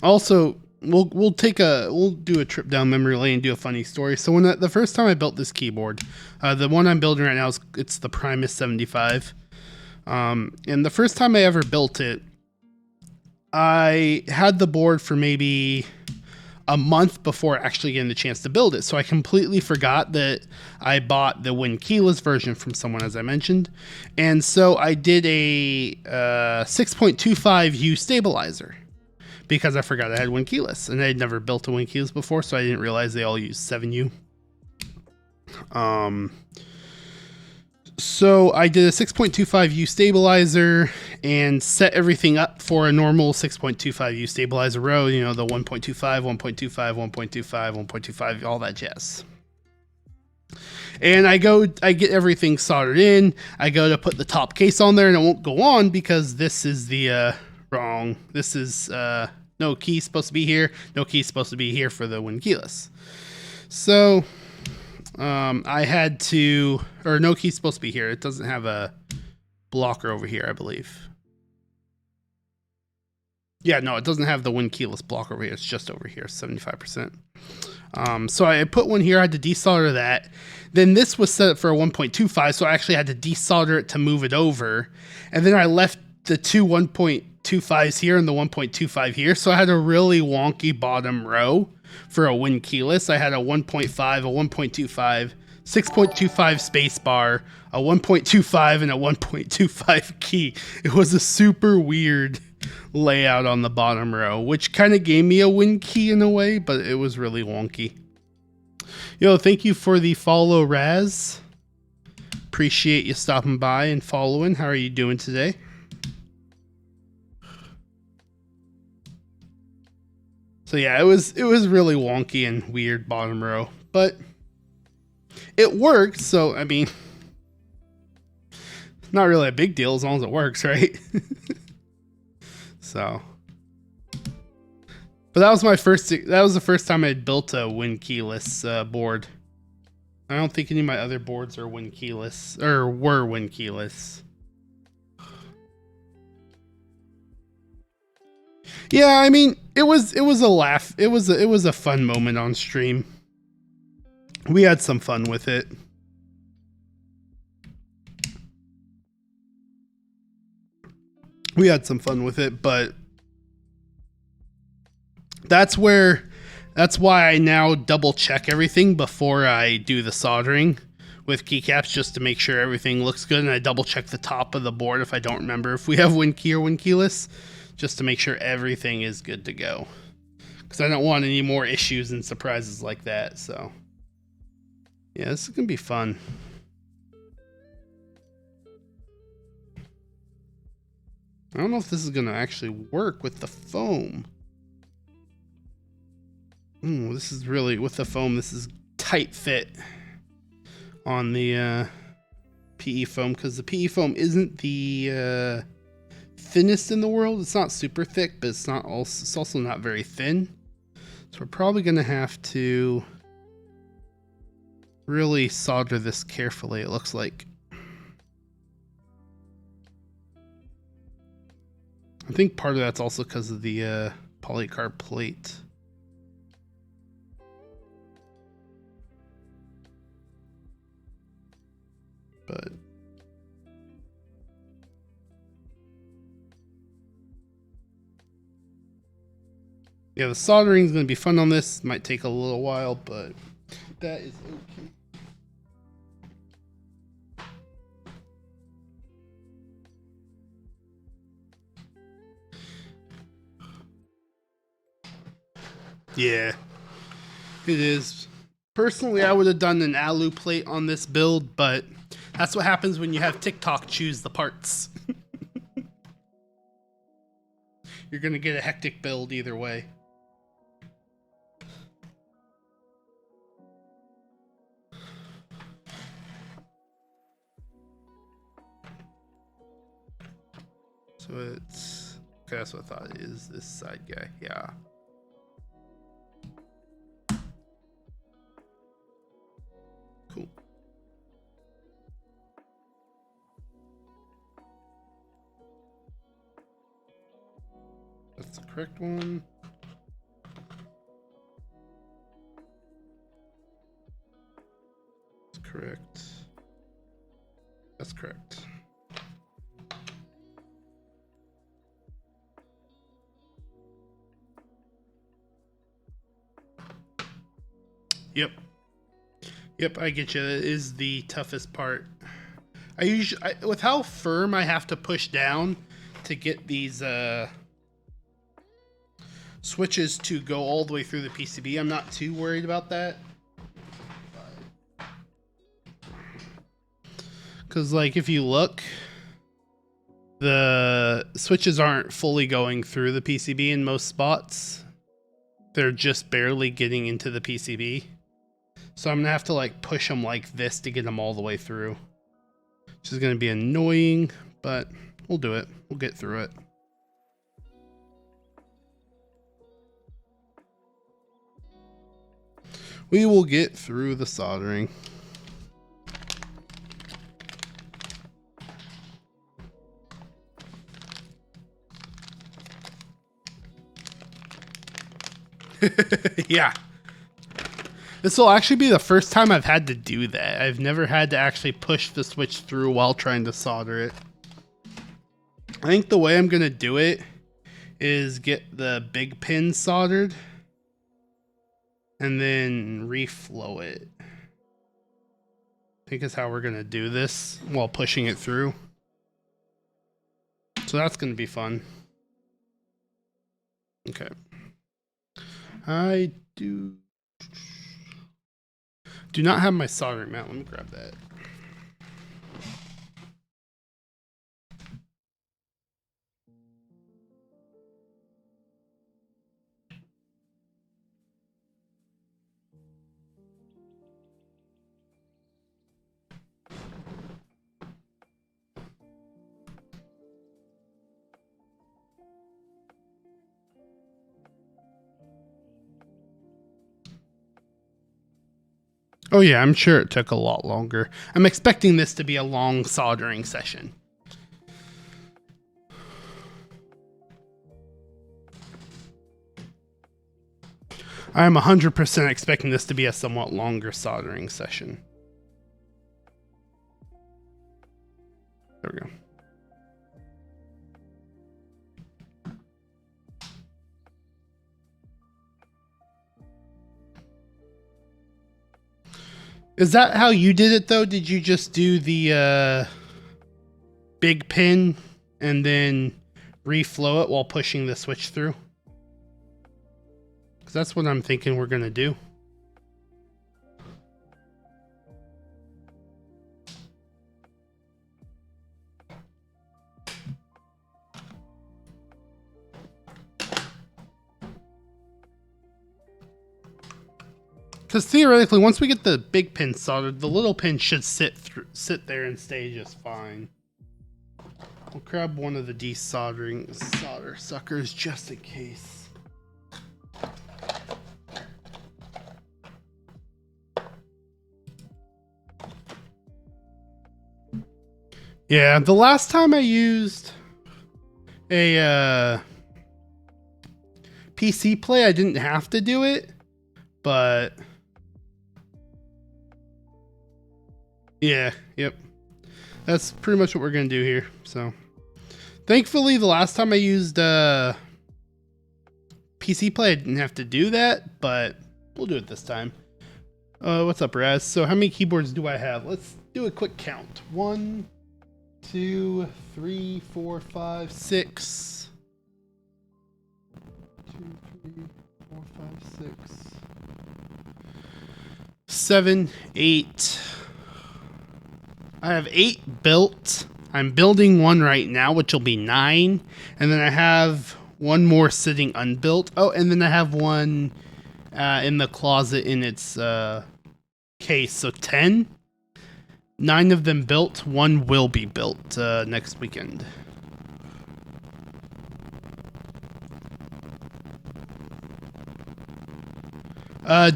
Also, we'll do a trip down memory lane and do a funny story. So when the first time I built this keyboard, the one I'm building right now it's the Primus75. And the first time I ever built it, I had the board for maybe a month before actually getting the chance to build it. So I completely forgot that I bought the Win keyless version from someone, as I mentioned. And so I did a 6.25U stabilizer because I forgot I had Win keyless, and I had never built a Win keyless before, so I didn't realize they all use 7U. So I did a 6.25U stabilizer and set everything up for a normal 6.25U stabilizer row, you know, the 1.25, 1.25, 1.25, 1.25, all that jazz. And I get everything soldered in. I go to put the top case on there, and it won't go on because this is the wrong. This is no key supposed to be here. No key supposed to be here for the Win keyless. So I had to, or no key's supposed to be here. It doesn't have a blocker over here, I believe. Yeah, no, it doesn't have the Win keyless block over here. It's just over here, 75%. So I put one here. I had to desolder that. Then this was set up for a 1.25, so I actually had to desolder it to move it over. And then I left the two 1.25s here and the 1.25 here. So I had a really wonky bottom row for a Win keyless. I had a 1.5, a 1.25, 6.25 space bar, a 1.25, and a 1.25 key. It was a super weird layout on the bottom row, which kind of gave me a Win key in a way, but it was really wonky. Yo, thank you for the follow, Raz. Appreciate you stopping by and following. How are you doing today? So yeah, it was really wonky and weird bottom row, but it worked. So I mean, not really a big deal as long as it works, right? So, but that was the first time I built a Win keyless board. I don't think any of my other boards are Win keyless or were Win keyless. Yeah, I mean, it was a laugh. It was a fun moment on stream. We had some fun with it. But that's why I now double check everything before I do the soldering with keycaps, just to make sure everything looks good. And I double check the top of the board if I don't remember if we have Win key or Win keyless, just to make sure everything is good to go, because I don't want any more issues and surprises like that. So yeah, this is gonna be fun. I don't know if this is gonna actually work with the foam. This is really, with the foam, this is tight fit on the PE foam, because the PE foam isn't the thinnest in the world. It's not super thick, but it's also not very thin. So we're probably gonna have to really solder this carefully, it looks like. I think part of that's also because of the polycarb plate. But yeah, the soldering is going to be fun on this. Might take a little while, but that is okay. Yeah, it is. Personally, I would have done an alu plate on this build, but that's what happens when you have TikTok choose the parts. You're going to get a hectic build either way. So it's, okay, that's what I thought it is, this side guy, yeah. Cool. That's the correct one. correct. That's correct. Yep. Yep, I get you. That is the toughest part. With how firm I have to push down to get these switches to go all the way through the PCB, I'm not too worried about that. Because, like, if you look, the switches aren't fully going through the PCB in most spots. They're just barely getting into the PCB. So I'm going to have to, like, push them like this to get them all the way through. Which is going to be annoying, but we'll do it. We'll get through it. We will get through the soldering. Yeah. This will actually be the first time I've had to do that. I've never had to actually push the switch through while trying to solder it. I think the way I'm going to do it is get the big pin soldered and then reflow it. I think is how we're going to do this while pushing it through. So that's going to be fun. Okay. I do not have my soldering mat. Let me grab that. Oh yeah, I'm sure it took a lot longer. I'm expecting this to be a long soldering session. I'm 100% expecting this to be a somewhat longer soldering session. There we go. Is that how you did it though? Did you just do the big pin and then reflow it while pushing the switch through? Because that's what I'm thinking we're going to do. Because theoretically, once we get the big pin soldered, the little pin should sit there and stay just fine. We'll grab one of the desoldering solder suckers just in case. Yeah, the last time I used a PC play, I didn't have to do it, but yeah, yep. That's pretty much what we're going to do here. So, thankfully, the last time I used PC Play, I didn't have to do that, but we'll do it this time. What's up, Raz? So, how many keyboards do I have? Let's do a quick count. 1, 2, 3, 4, 5, 6. 2, 3, 4, 5, 6. 7, 8. I have 8 built. I'm building one right now, which will be 9. And then I have one more sitting unbuilt. Oh, and then I have one in the closet in its case. So 10. 9 of them built. One will be built next weekend.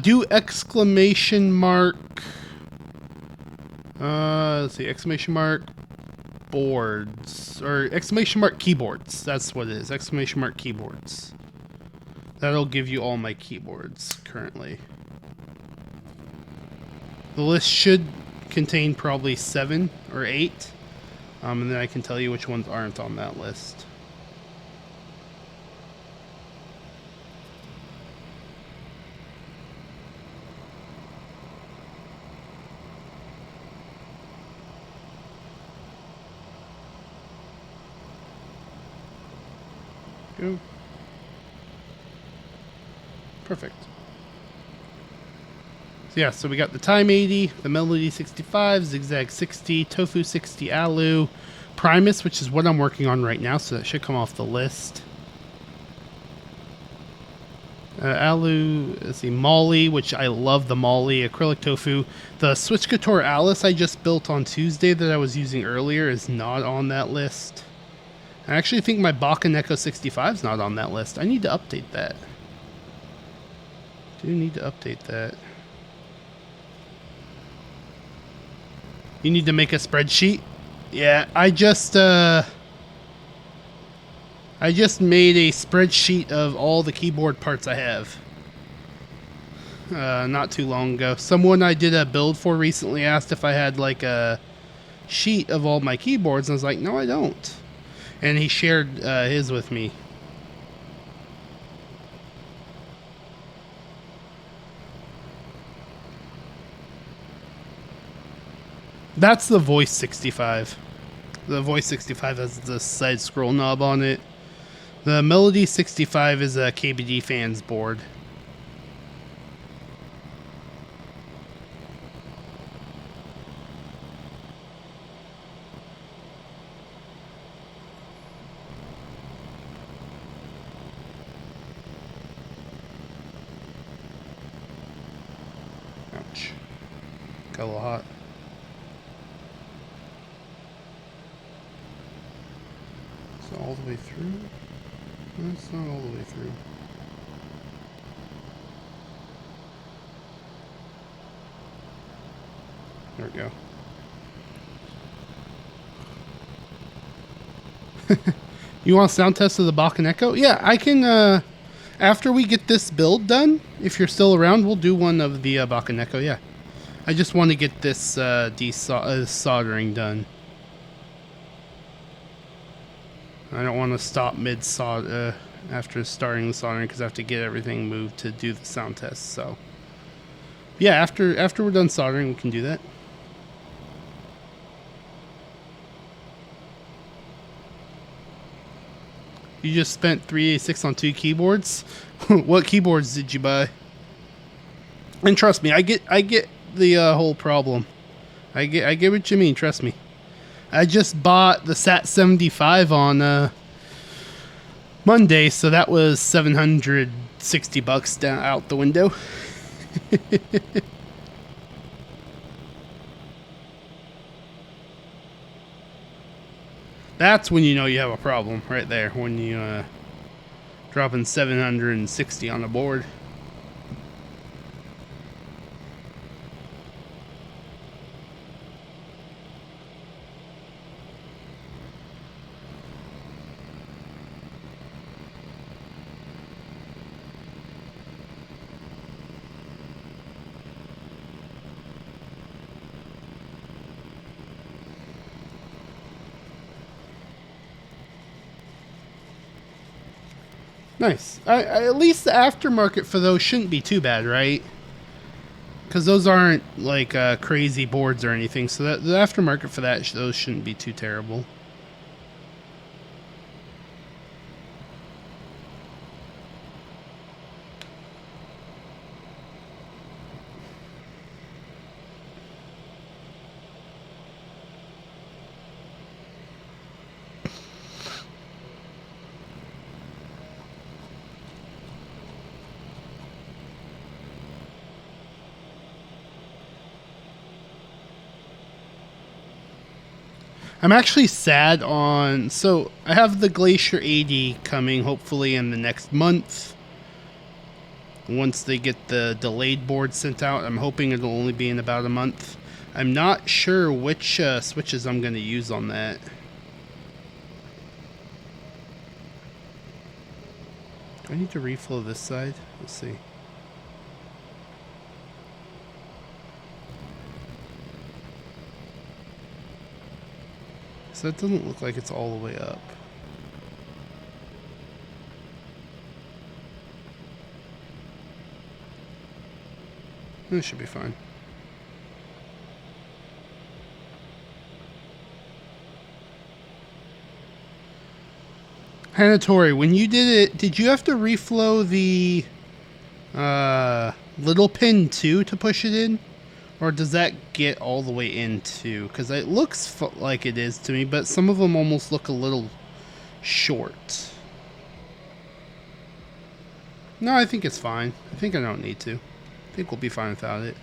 Do exclamation mark. Let's see, exclamation mark boards, or exclamation mark keyboards. That's what it is, exclamation mark keyboards. That'll give you all my keyboards currently. The list should contain probably 7 or 8. And then I can tell you which ones aren't on that list. Go. Perfect. So yeah, so we got the Time 80, the Melody 65, Zigzag 60, Tofu 60, Alu, Primus, which is what I'm working on right now, so that should come off the list. Alu, let's see, Molly, which I love the Molly, Acrylic Tofu. The Switch Couture Alice I just built on Tuesday that I was using earlier is not on that list. I actually think my Bakaneko 65 is not on that list. I need to update that. Do need to update that. You need to make a spreadsheet? Yeah, I just made a spreadsheet of all the keyboard parts I have. Not too long ago. Someone I did a build for recently asked if I had like a sheet of all my keyboards, and I was like, no, I don't. And he shared his with me. That's the Voice 65. The Voice 65 has the side scroll knob on it. The Melody 65 is a KBD fans board. Ouch. Got a little hot. All the way through? That's not all the way through. There we go. You want a sound test of the Bakaneko? Yeah, I can, after we get this build done, if you're still around, we'll do one of the Bakaneko, yeah. I just want to get this soldering done. I don't want to stop mid-solder after starting the soldering because I have to get everything moved to do the sound test. So, yeah, after we're done soldering, we can do that. You just spent $386 on 2 keyboards. What keyboards did you buy? And trust me, I get the whole problem. I get what you mean. Trust me. I just bought the SAT75 on Monday, so that was $760 down out the window. That's when you know you have a problem, right there. When you dropping $760 on the board. Nice. At least the aftermarket for those shouldn't be too bad, right? Because those aren't like crazy boards or anything, so that the aftermarket for those shouldn't be too terrible. I'm actually sad on... So, I have the Glacier 80 coming, hopefully, in the next month. Once they get the delayed board sent out, I'm hoping it'll only be in about a month. I'm not sure which switches I'm going to use on that. Do I need to reflow this side? Let's see. . So that doesn't look like it's all the way up. This should be fine. Hanatori, when you did it, did you have to reflow the little pin too to push it in? Or does that get all the way into? Because it looks like it is to me, but some of them almost look a little short. No, I think it's fine. I think I don't need to. I think we'll be fine without it.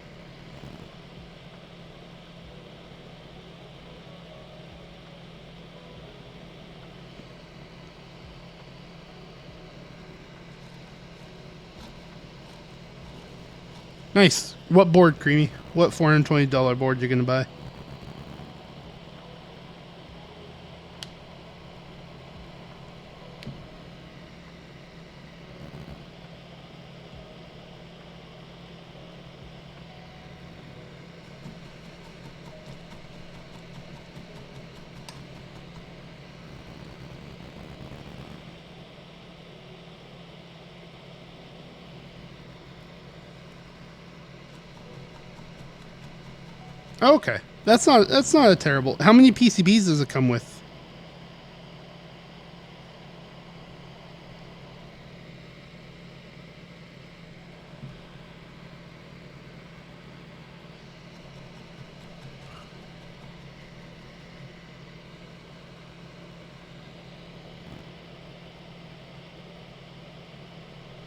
Nice. What board, Creamy? What $420 board you gonna buy? Okay, that's not a terrible. How many PCBs does it come with?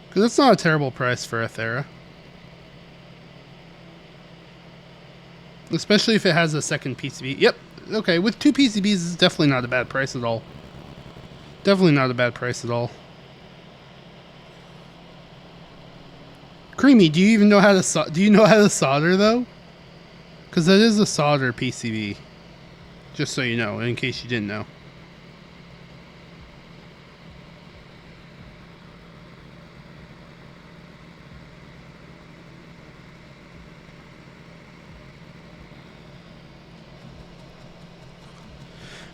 Because that's not a terrible price for a Thera. Especially if it has a second PCB. Yep. Okay, with 2 PCBs, it's definitely not a bad price at all. Definitely not a bad price at all. Creamy, do you even know how to do you know how to solder though? Because that is a solder PCB. Just so you know, in case you didn't know.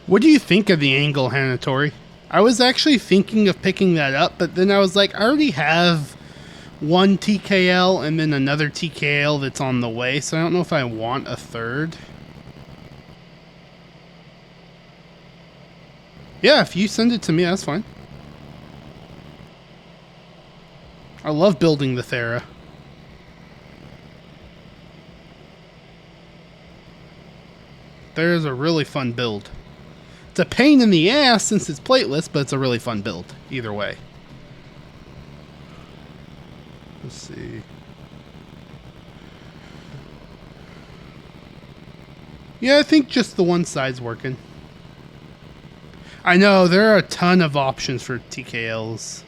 What do you think of the angle, Hanatori? I was actually thinking of picking that up, but then I was like, I already have one TKL and then another TKL that's on the way, so I don't know if I want a third. Yeah, if you send it to me, that's fine. I love building the Thera. There's a really fun build. It's a pain in the ass since it's plateless, but it's a really fun build, either way. Let's see. Yeah, I think just the one side's working. I know, there are a ton of options for TKLs.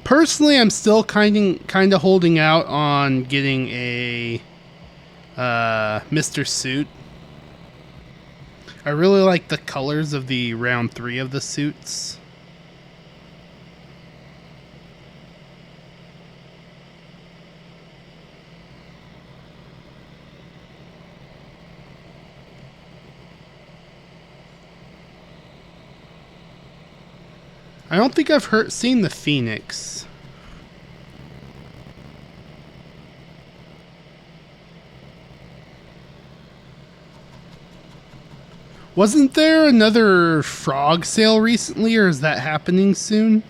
Personally, I'm still kind of holding out on getting a Mr. Suit. I really like the colors of the round 3 of the suits. I don't think I've seen the Phoenix. Wasn't there another frog sale recently, or is that happening soon?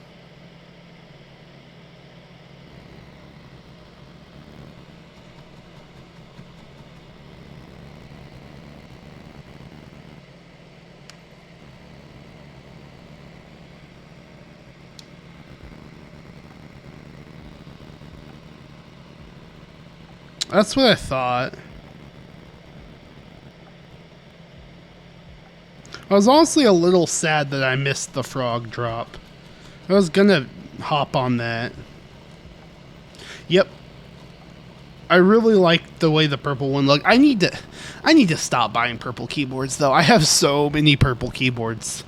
That's what I thought. I was honestly a little sad that I missed the frog drop. I was gonna hop on that. Yep. I really like the way the purple one looked. I need to stop buying purple keyboards though. I have so many purple keyboards.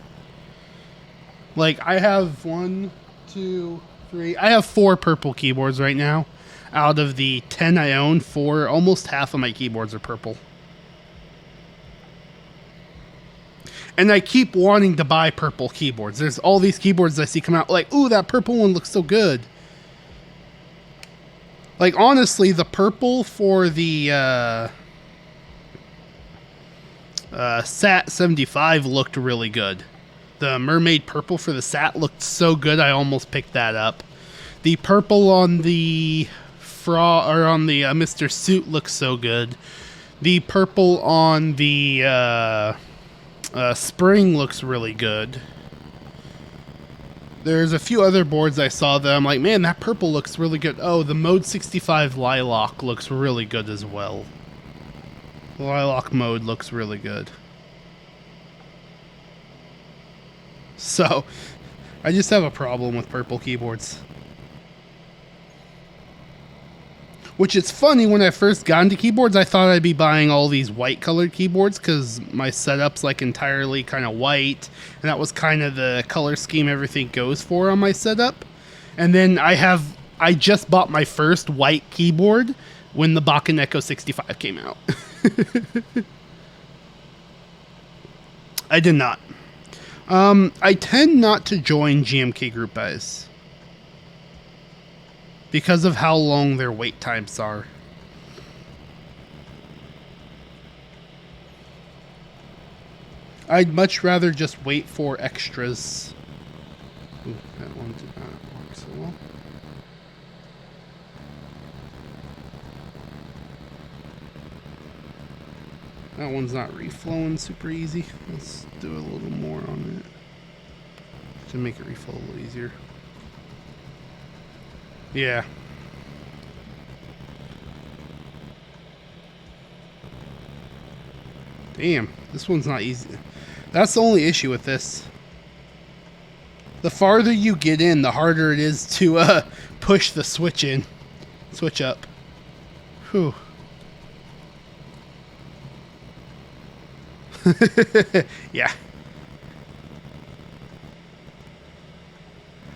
Like I have 1, 2, 3. I have 4 purple keyboards right now. Out of the 10 I own, 4, almost half of my keyboards are purple. And I keep wanting to buy purple keyboards. There's all these keyboards I see come out like, ooh, that purple one looks so good. Like, honestly, the purple for the SAT75 looked really good. The mermaid purple for the SAT looked so good, I almost picked that up. The purple on the Mr. Suit looks so good. The purple on the Spring looks really good. There's a few other boards I saw that I'm like, man, that purple looks really good. Oh, the Mode 65 Lilac looks really good as well. The Lilac mode looks really good. So, I just have a problem with purple keyboards. Which is funny, when I first got into keyboards, I thought I'd be buying all these white colored keyboards because my setup's like entirely kind of white. And that was kind of the color scheme everything goes for on my setup. And then I just bought my first white keyboard when the Bakken Echo 65 came out. I did not. I tend not to join GMK group buys because of how long their wait times are. I'd much rather just wait for extras. Ooh, that one did not work so well. That one's not reflowing super easy. Let's do a little more on it to make it reflow a little easier. Yeah. Damn, this one's not easy. That's the only issue with this. The farther you get in, the harder it is to push the switch in. Switch up. Whew. Yeah.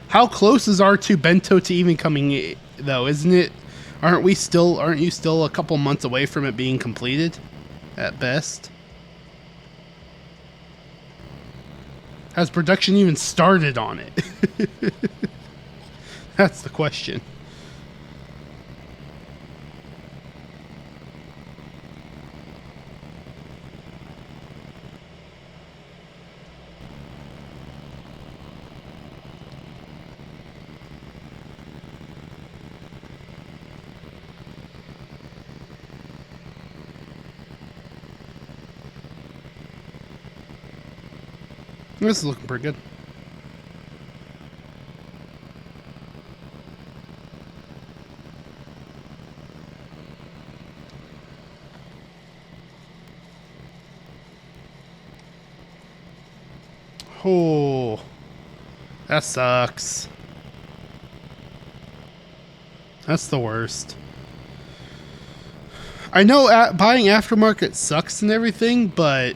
How close is R2 Bento to even coming in, though, isn't it? Aren't you still a couple months away from it being completed at best? Has production even started on it? That's the question. This is looking pretty good. Oh, that sucks. That's the worst. I know buying aftermarket sucks and everything, but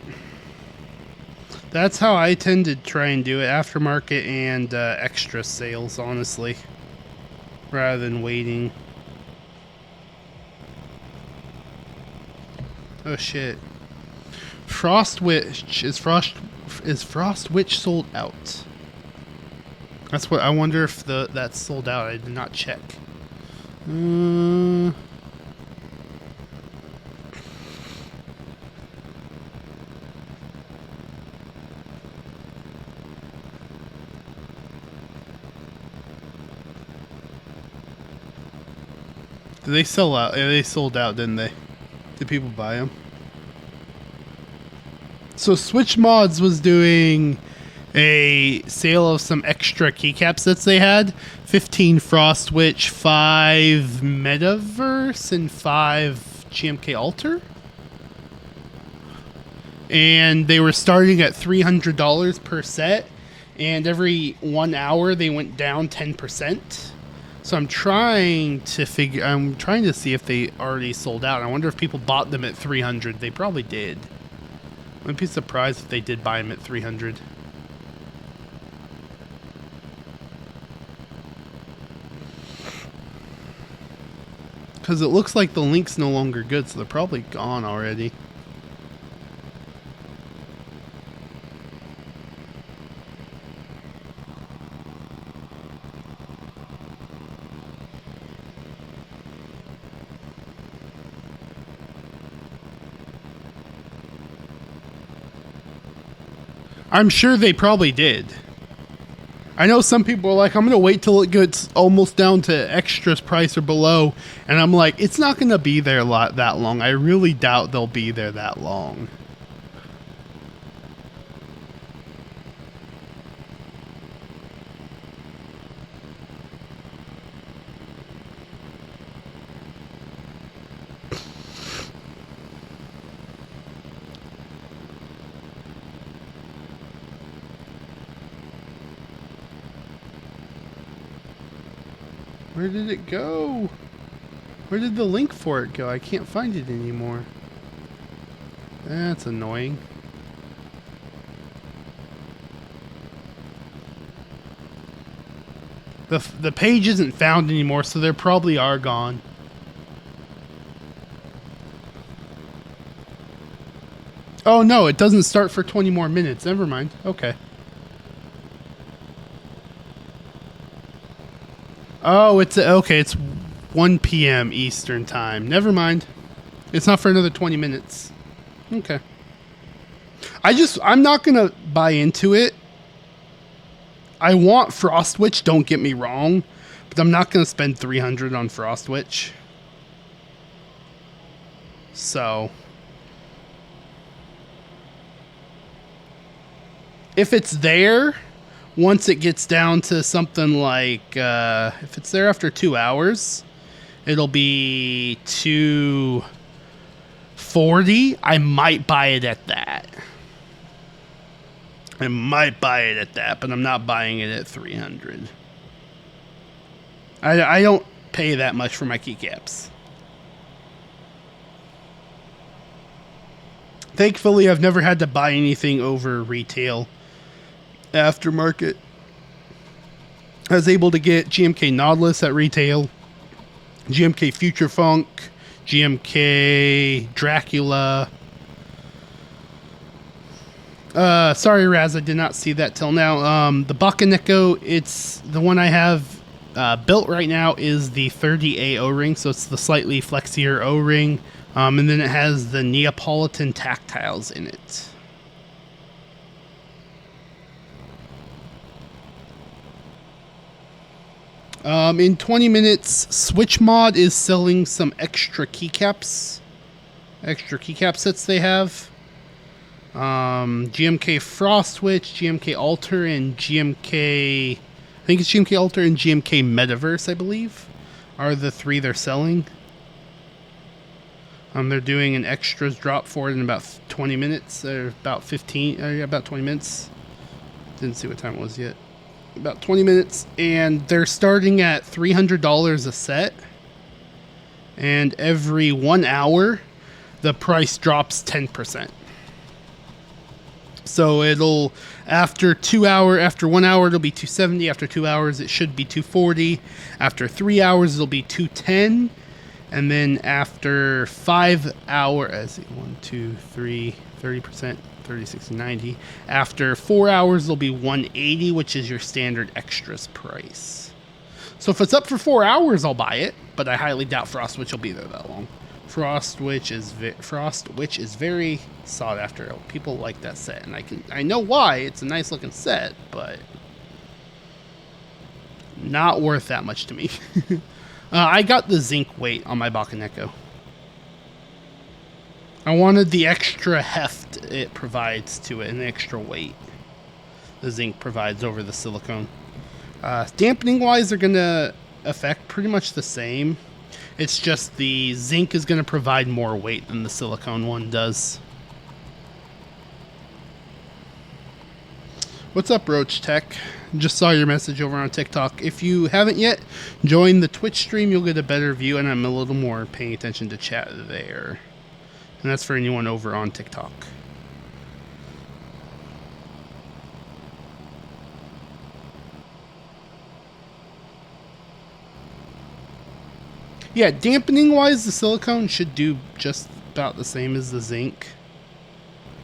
that's how I tend to try and do it. Aftermarket and extra sales, honestly, rather than waiting. Oh shit. Frostwitch is Frostwitch sold out? That's what I wonder if that's sold out. I did not check. Did they sell out? Yeah, they sold out, didn't they? Did people buy them? So Switch Mods was doing a sale of some extra keycap sets they had. 15 Frostwitch, 5 Metaverse, and 5 GMK Alter. And they were starting at $300 per set. And every 1 hour they went down 10%. So I'm trying to see if they already sold out. I wonder if people bought them at 300. They probably did. I'd be surprised if they did buy them at 300. Because it looks like the link's no longer good, so they're probably gone already. I'm sure they probably did. I know some people are like, I'm going to wait till it gets almost down to extras price or below. And I'm like, it's not going to be there that long. I really doubt they'll be there that long. Where did it go? Where did the link for it go? I can't find it anymore. That's annoying. The page isn't found anymore, so they probably are gone. Oh no, it doesn't start for 20 more minutes. Never mind. Okay. Oh, it's okay. It's 1 p.m. Eastern time. Never mind. It's not for another 20 minutes. Okay. I'm not gonna buy into it. I want Frostwitch, don't get me wrong, but I'm not gonna spend 300 on Frostwitch. So, if it's there, once it gets down to something like, if it's there after 2 hours, it'll be 240. I might buy it at that. I might buy it at that, but I'm not buying it at 300. I don't pay that much for my keycaps. Thankfully, I've never had to buy anything over retail. Aftermarket. I was able to get GMK Nautilus at retail, GMK Future Funk, GMK Dracula. Sorry, Raz, I did not see that till now. The Bakaneko, it's the one I have built right now is the 30A O-ring, so it's the slightly flexier O-ring, and then it has the Neapolitan tactiles in it. In 20 minutes, Switch Mod is selling some extra keycaps sets they have. GMK Frostwitch, GMK Alter, and GMK... I think it's GMK Alter and GMK Metaverse, I believe, are the three they're selling. They're doing an extras drop for it in about 20 minutes, or about 20 minutes. Didn't see what time it was yet. About 20 minutes, and they're starting at $300 a set, and every 1 hour the price drops 10%. So it'll after 1 hour it'll be 270, after 2 hours it should be 240, after 3 hours it'll be 210, and then after 5 hours, 1 2 3 30%, 30, 60, 90. After 4 hours, it'll be 180, which is your standard extras price. So if it's up for 4 hours, I'll buy it, but I highly doubt Frostwitch will be there that long. Frostwitch is very sought after. People like that set, and I know why. It's a nice looking set, but not worth that much to me. I got the zinc weight on my Bakaneko. I wanted the extra heft it provides to it, and the extra weight the zinc provides over the silicone. Dampening wise, they're going to affect pretty much the same. It's just the zinc is going to provide more weight than the silicone one does. What's up, Roach Tech? Just saw your message over on TikTok. If you haven't yet, join the Twitch stream. You'll get a better view, and I'm a little more paying attention to chat there. And that's for anyone over on TikTok. Yeah, dampening wise, the silicone should do just about the same as the zinc.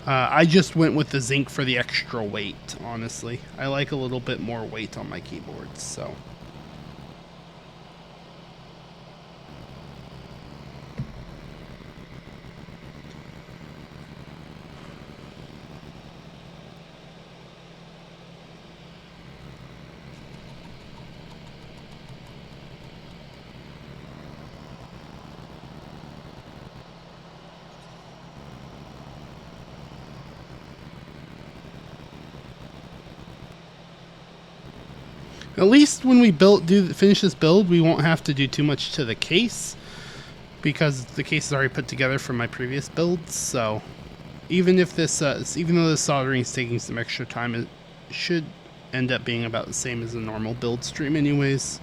I just went with the zinc for the extra weight, honestly. I like a little bit more weight on my keyboards, so. At least when we finish this build, we won't have to do too much to the case, because the case is already put together from my previous builds. So even if this, even though the soldering is taking some extra time, it should end up being about the same as a normal build stream anyways.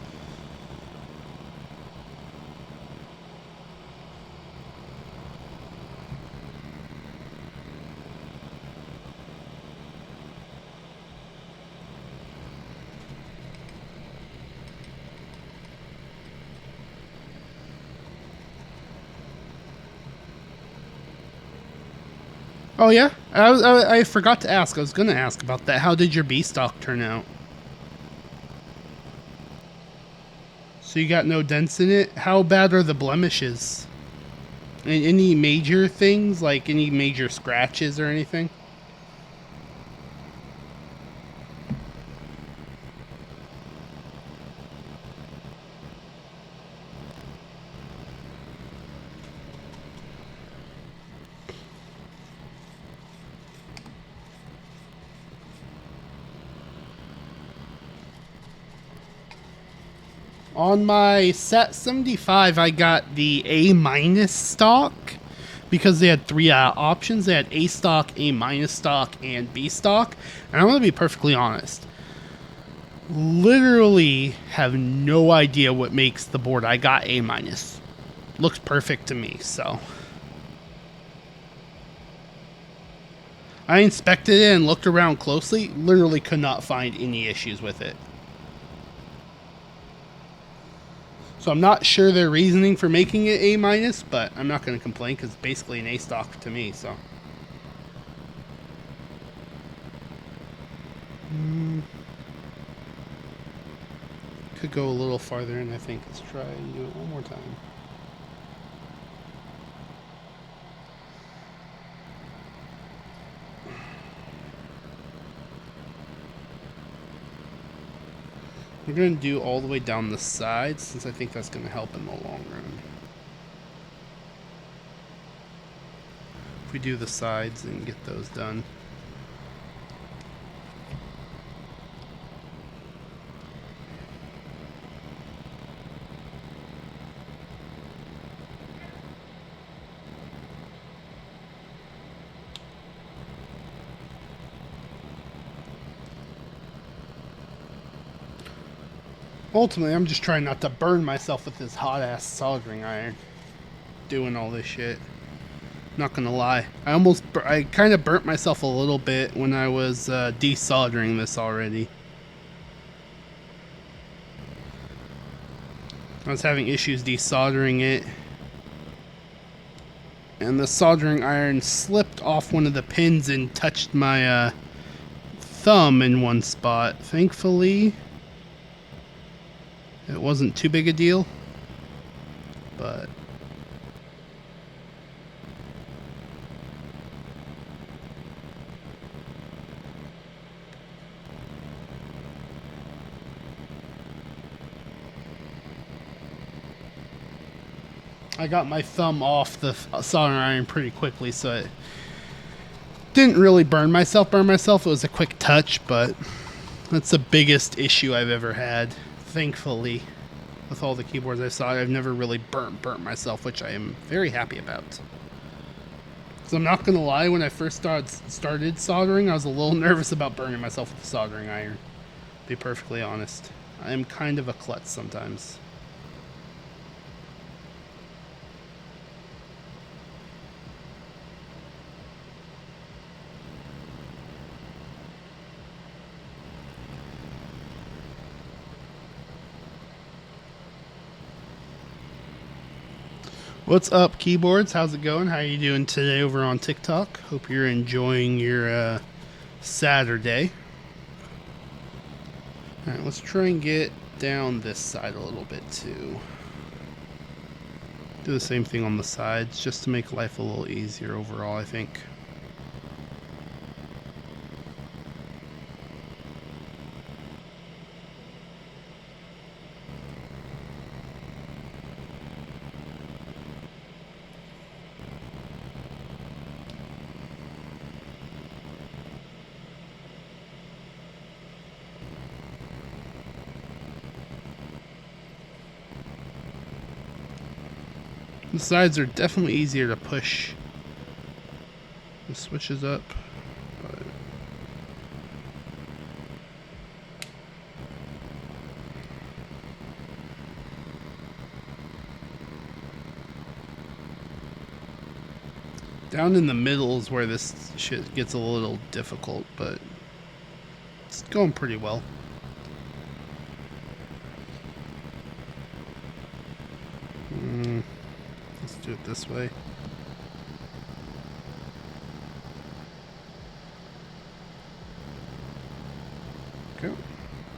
Oh yeah, I forgot to ask. I was gonna ask about that. How did your B stock turn out? So you got no dents in it? How bad are the blemishes? Any major things, like any major scratches or anything? On my set 75, I got the A- stock because they had three options. They had A stock, A- stock, and B stock. And I'm going to be perfectly honest. Literally have no idea what makes the board I got A-. Looks perfect to me, so. I inspected it and looked around closely. Literally could not find any issues with it. So I'm not sure their reasoning for making it A-, but I'm not going to complain because it's basically an A stock to me, so. Could go a little farther in, I think. Let's try and do it one more time. We're going to do all the way down the sides, since I think that's going to help in the long run. If we do the sides and get those done. Ultimately, I'm just trying not to burn myself with this hot-ass soldering iron. Doing all this shit. Not gonna lie. I kind of burnt myself a little bit when I was desoldering this already. I was having issues desoldering it. And the soldering iron slipped off one of the pins and touched my thumb in one spot. Thankfully, it wasn't too big a deal, but I got my thumb off the soldering iron pretty quickly, so it didn't really burn myself. It was a quick touch, but that's the biggest issue I've ever had. Thankfully, with all the keyboards I saw, I've never really burnt myself, which I am very happy about. So I'm not gonna lie, when I first started soldering, I was a little nervous about burning myself with the soldering iron. To be perfectly honest, I am kind of a klutz sometimes. What's up, keyboards? How's it going? How are you doing today over on TikTok? Hope you're enjoying your Saturday. Alright, let's try and get down this side a little bit too. Do the same thing on the sides just to make life a little easier overall, I think. The sides are definitely easier to push the switches up. But down in the middle is where this shit gets a little difficult, but it's going pretty well. Let's do it this way. Okay,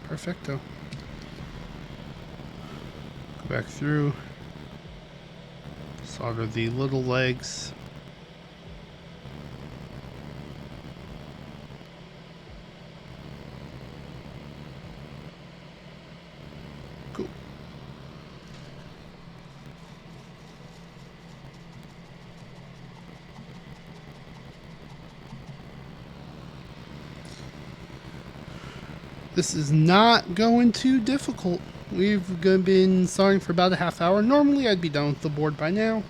perfecto. Go back through, solder the little legs. Cool. This is not going too difficult. We've been soldering for about a half hour. Normally I'd be done with the board by now,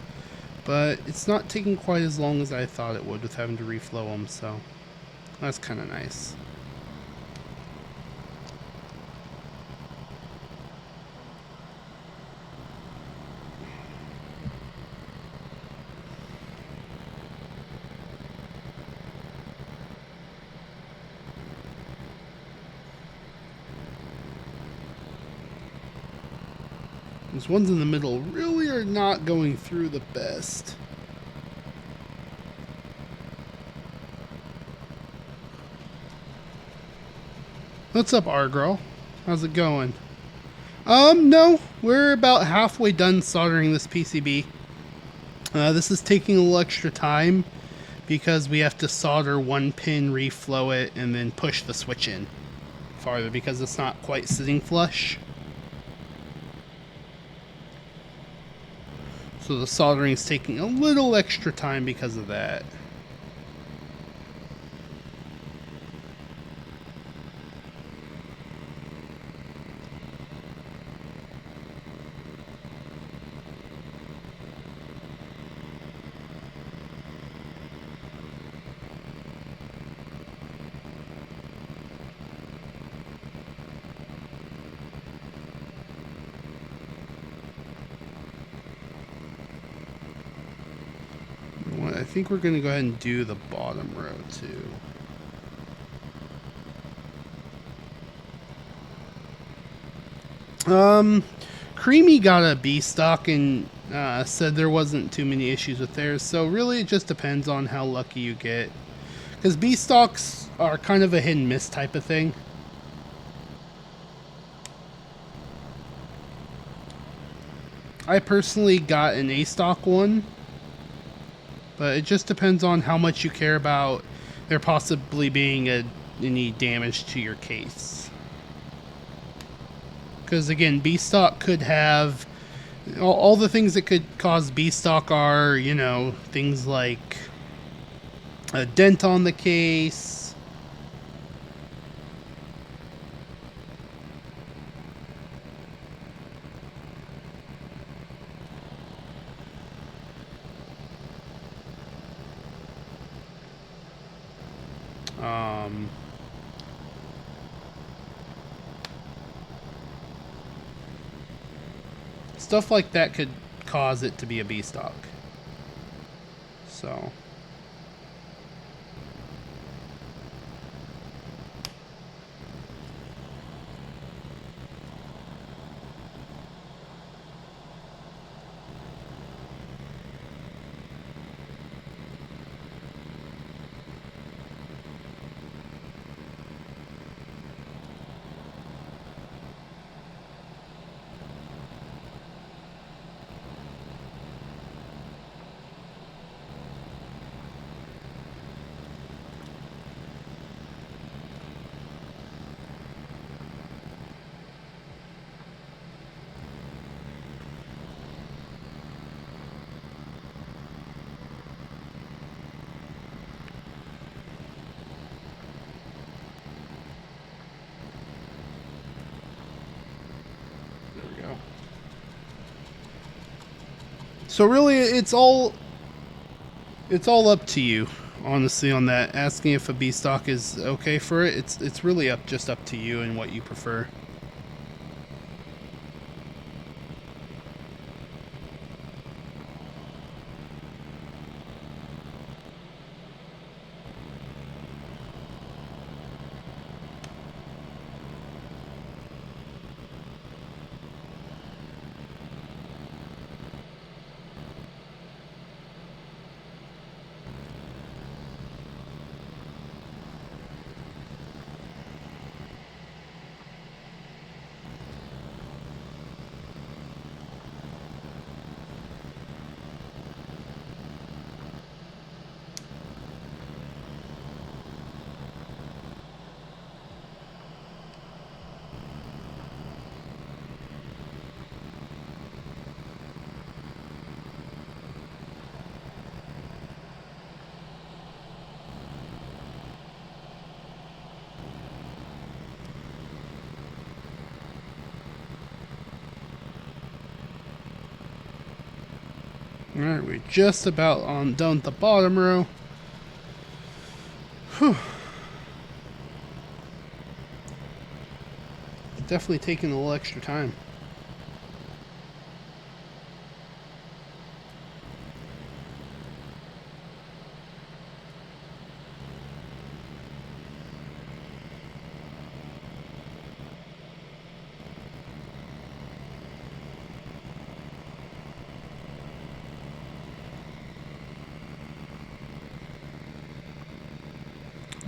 but it's not taking quite as long as I thought it would with having to reflow them, so that's kind of nice. These ones in the middle really are not going through the best. What's up, Argral? How's it going? No, we're about halfway done soldering this PCB. This is taking a little extra time because we have to solder one pin, reflow it, and then push the switch in farther because it's not quite sitting flush. So the soldering is taking a little extra time because of that. I think we're going to go ahead and do the bottom row too. Creamy got a B stock and said there wasn't too many issues with theirs, so really it just depends on how lucky you get. Because B stocks are kind of a hit and miss type of thing. I personally got an A stock one. But it just depends on how much you care about there possibly being any damage to your case. Because again, B stock could have all the things that could cause B stock are, you know, things like a dent on the case. Stuff like that could cause it to be a B stock. So So really, it's all up to you, honestly, on that. Asking if a B stock is okay for it, it's really just up to you and what you prefer. Alright, we're just about done with the bottom row. Whew. Definitely taking a little extra time.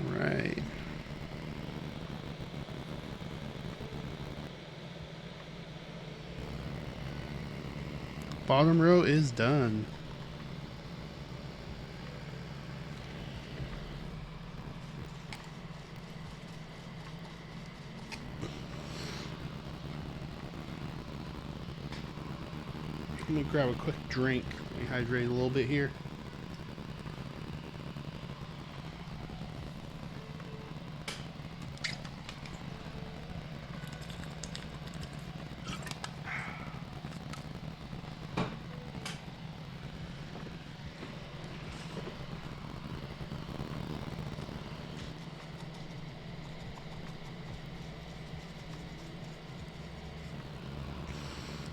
Right. Bottom row is done. Let me grab a quick drink. Let me hydrate a little bit here.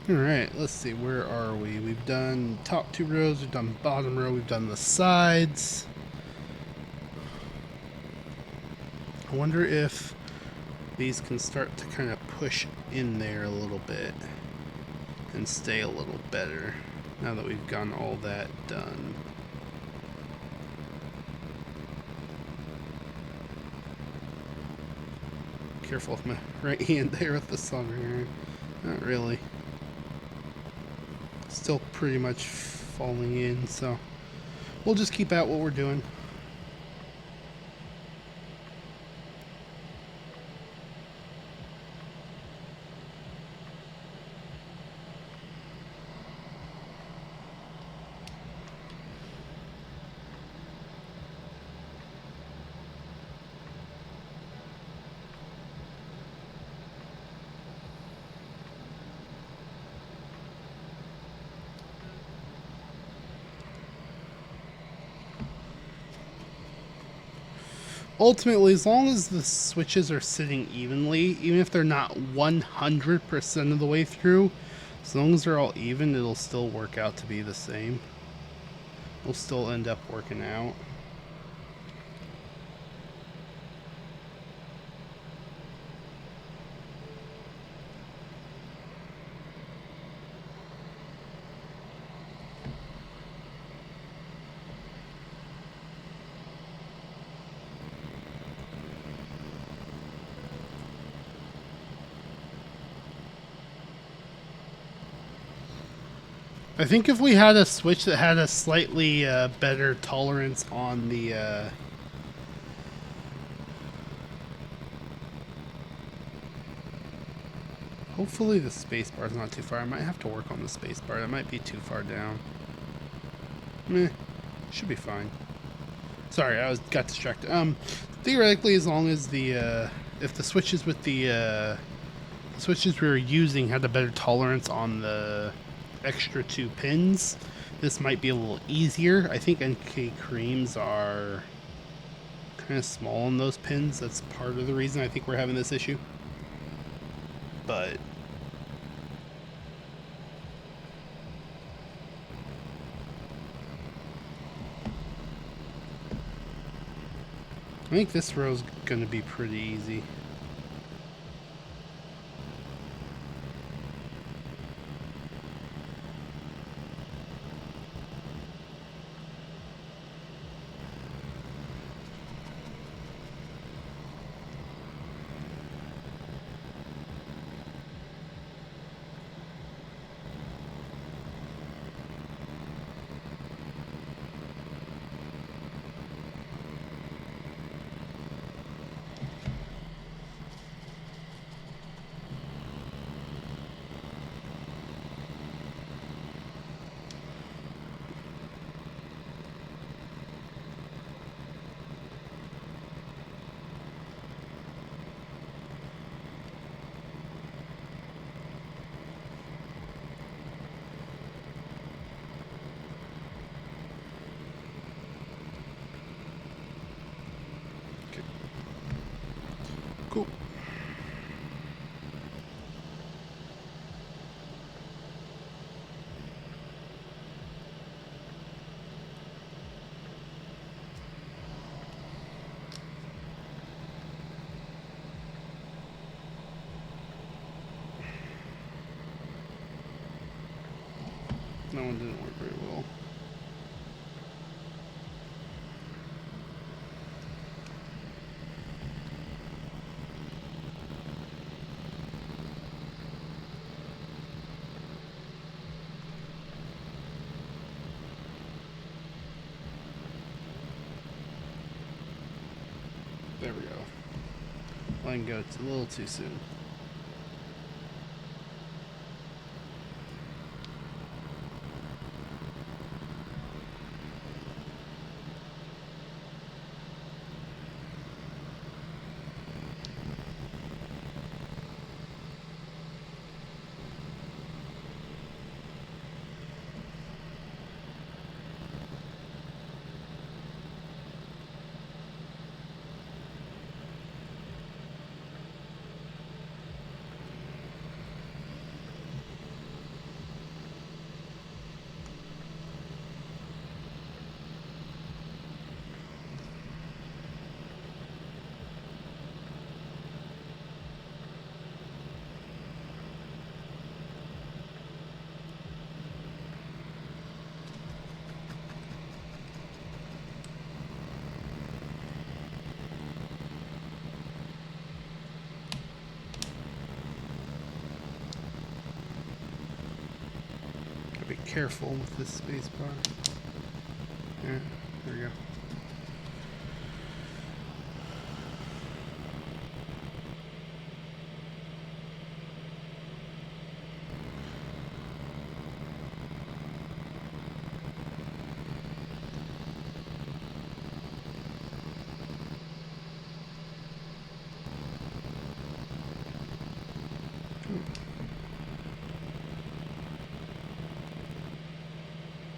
Alright, let's see, where are we? We've done top two rows, we've done bottom row, we've done the sides. I wonder if these can start to kind of push in there a little bit and stay a little better now that we've gotten all that done. Careful with my right hand there with the soldering iron. Not really. Still pretty much falling in, so we'll just keep at what we're doing. Ultimately, as long as the switches are sitting evenly, even if they're not 100% of the way through, as long as they're all even, it'll still work out to be the same. It'll still end up working out. I think if we had a switch that had a slightly better tolerance on the hopefully the space bar is not too far. I might have to work on the space bar. That might be too far down. Meh, should be fine. Sorry, got distracted. Theoretically, as long as the if the switches with the switches we were using had a better tolerance on the extra 2 pins, this might be a little easier. I think NK creams are kind of small on those pins. That's part of the reason I think we're having this issue. But I think this row's gonna be pretty easy. Cool. That one didn't work very well. There we go. Letting go a little too soon. Be careful with this space bar. Yeah, there we go.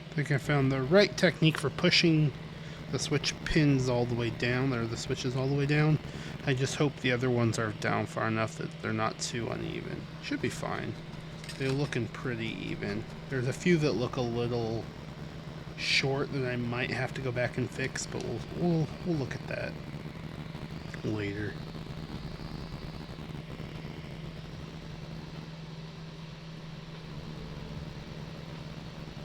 I think I found the right technique for pushing the switch pins all the way down, or the switches all the way down. I just hope the other ones are down far enough that they're not too uneven. Should be fine. They're looking pretty even. There's a few that look a little short that I might have to go back and fix, but we'll look at that later.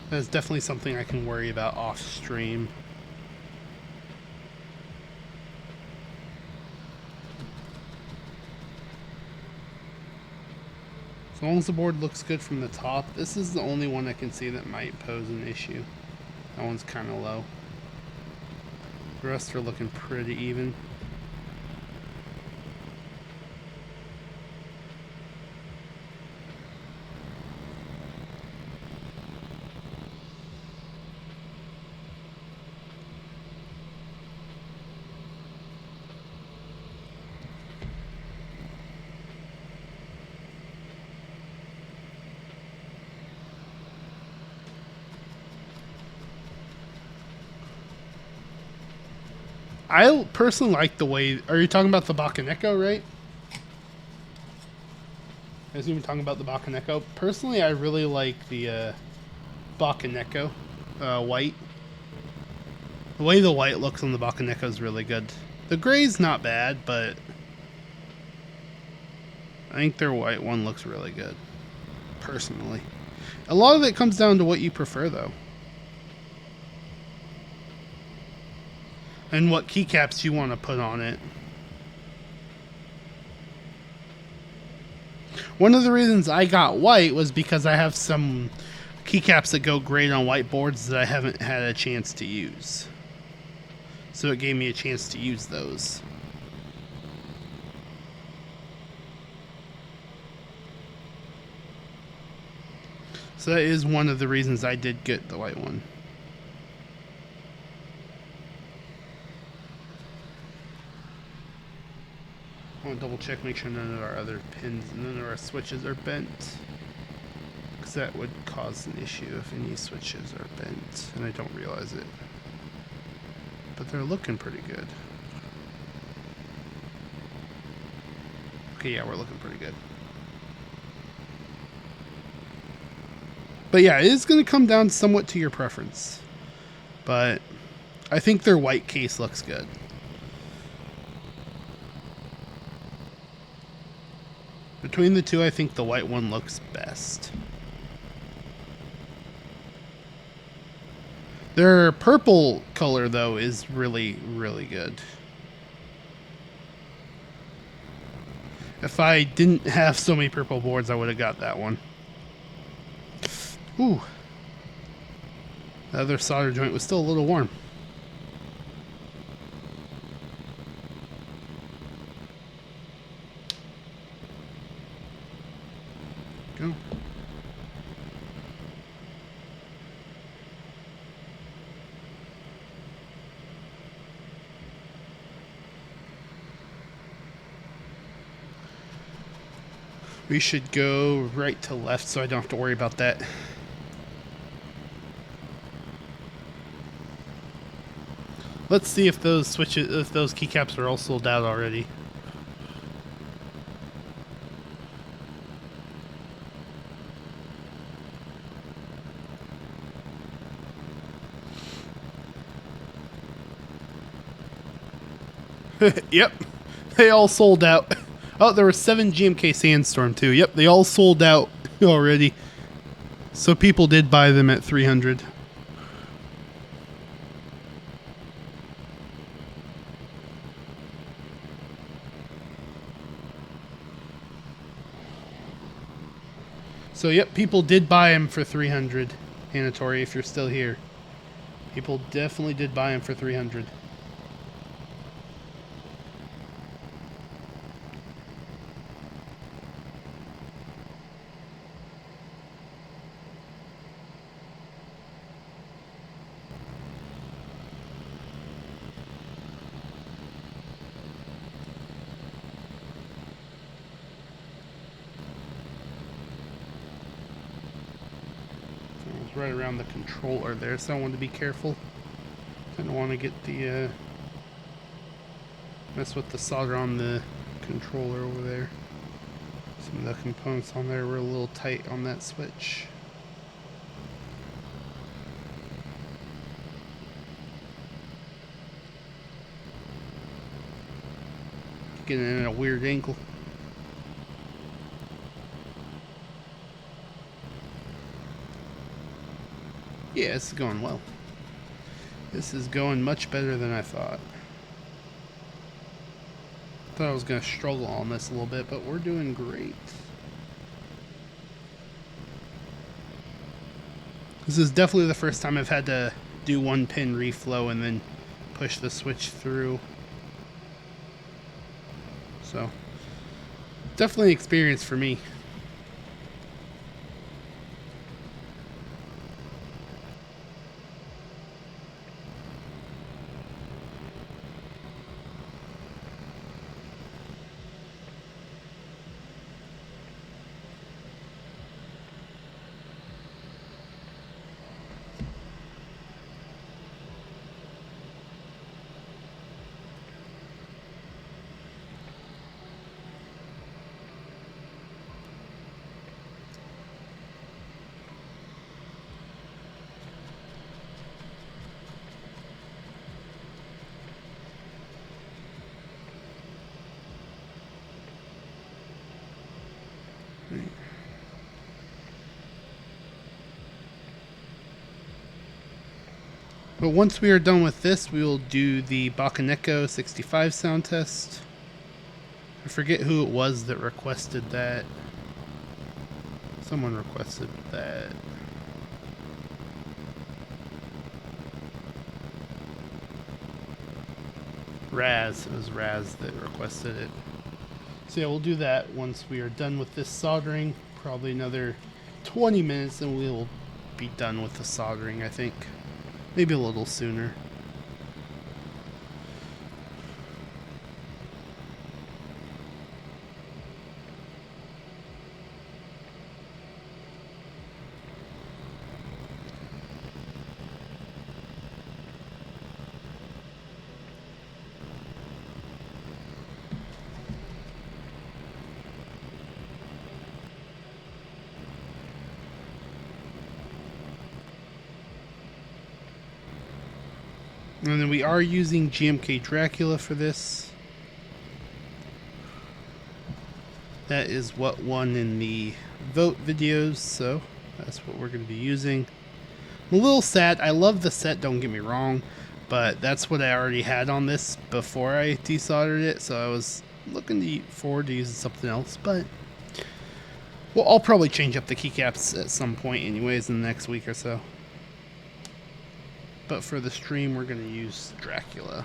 That's definitely something I can worry about off stream. As long as the board looks good from the top, this is the only one I can see that might pose an issue. That one's kind of low. The rest are looking pretty even. I personally like the way. Are you talking about the Bakaneko, right? I was even talking about the Bakaneko. Personally, I really like the Bakaneko white. The way the white looks on the Bakaneko is really good. The gray's not bad, but I think their white one looks really good. Personally. A lot of it comes down to what you prefer, though. And what keycaps you want to put on it. One of the reasons I got white was because I have some keycaps that go great on white boards that I haven't had a chance to use. So it gave me a chance to use those. So that is one of the reasons I did get the white one. I want to double check, make sure none of our other pins, none of our switches are bent. Because that would cause an issue if any switches are bent, and I don't realize it. But they're looking pretty good. Okay, yeah, we're looking pretty good. But yeah, it is going to come down somewhat to your preference. But I think their white case looks good. Between the two, I think the white one looks best. Their purple color, though, is really, really good. If I didn't have so many purple boards, I would have got that one. Ooh. The other solder joint was still a little warm. Go. We should go right to left so I don't have to worry about that. Let's see if those switches, if those keycaps are all sold out already. Yep, they all sold out. Oh, there were 7 GMK Sandstorm too. Yep, they all sold out already. So people did buy them at 300. So yep, people did buy them for 300. Hanatori, if you're still here. People definitely did buy them for 300. Right around the controller there, so I want to be careful. I don't want to get the mess with the solder on the controller over there. Some of the components on there were a little tight on that switch. Getting in at a weird angle. Yeah, this is going well. This is going much better than I thought. Thought I was going to struggle on this a little bit, but we're doing great. This is definitely the first time I've had to do one pin reflow and then push the switch through. So, definitely an experience for me. But once we are done with this, we will do the Bakaneko 65 sound test. I forget who it was that requested that. Someone requested that. Raz. It was Raz that requested it. So yeah, we'll do that once we are done with this soldering. Probably another 20 minutes and we'll be done with the soldering, I think. Maybe a little sooner. And then we are using GMK Dracula for this. That is what won in the vote videos, so that's what we're going to be using. I'm a little sad. I love the set, don't get me wrong, but that's what I already had on this before I desoldered it, so I was looking forward to using something else, but well, I'll probably change up the keycaps at some point anyways in the next week or so. But for the stream, we're going to use Dracula.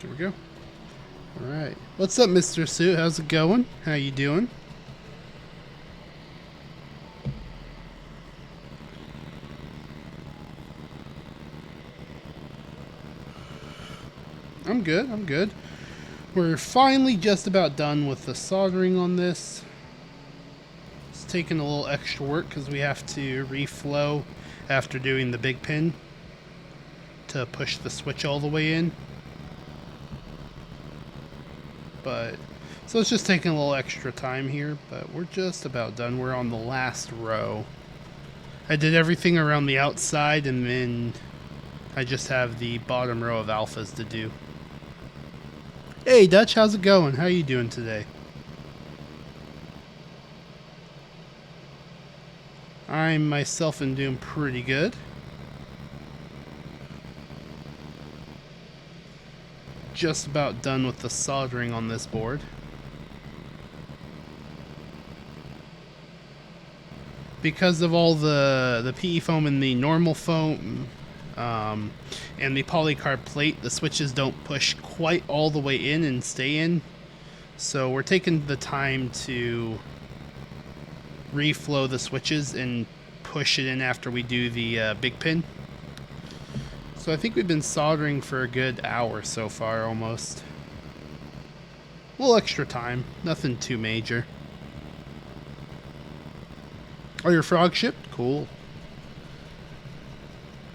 There we go. Alright. What's up, Mr. Suit? How's it going? How you doing? I'm good. I'm good. We're finally just about done with the soldering on this. It's taking a little extra work because we have to reflow after doing the big pin to push the switch all the way in. But so it's just taking a little extra time here, but we're just about done. We're on the last row. I did everything around the outside, and then I just have the bottom row of alphas to do. Hey Dutch, how's it going? How you doing today? I myself am doing pretty good. Just about done with the soldering on this board. Because of all the PE foam and the normal foam and the polycarb plate, the switches don't push quite all the way in and stay in. So we're taking the time to reflow the switches and push it in after we do the big pin. So I think we've been soldering for a good hour so far, almost. A little extra time, nothing too major. Oh, your frog shipped? Cool.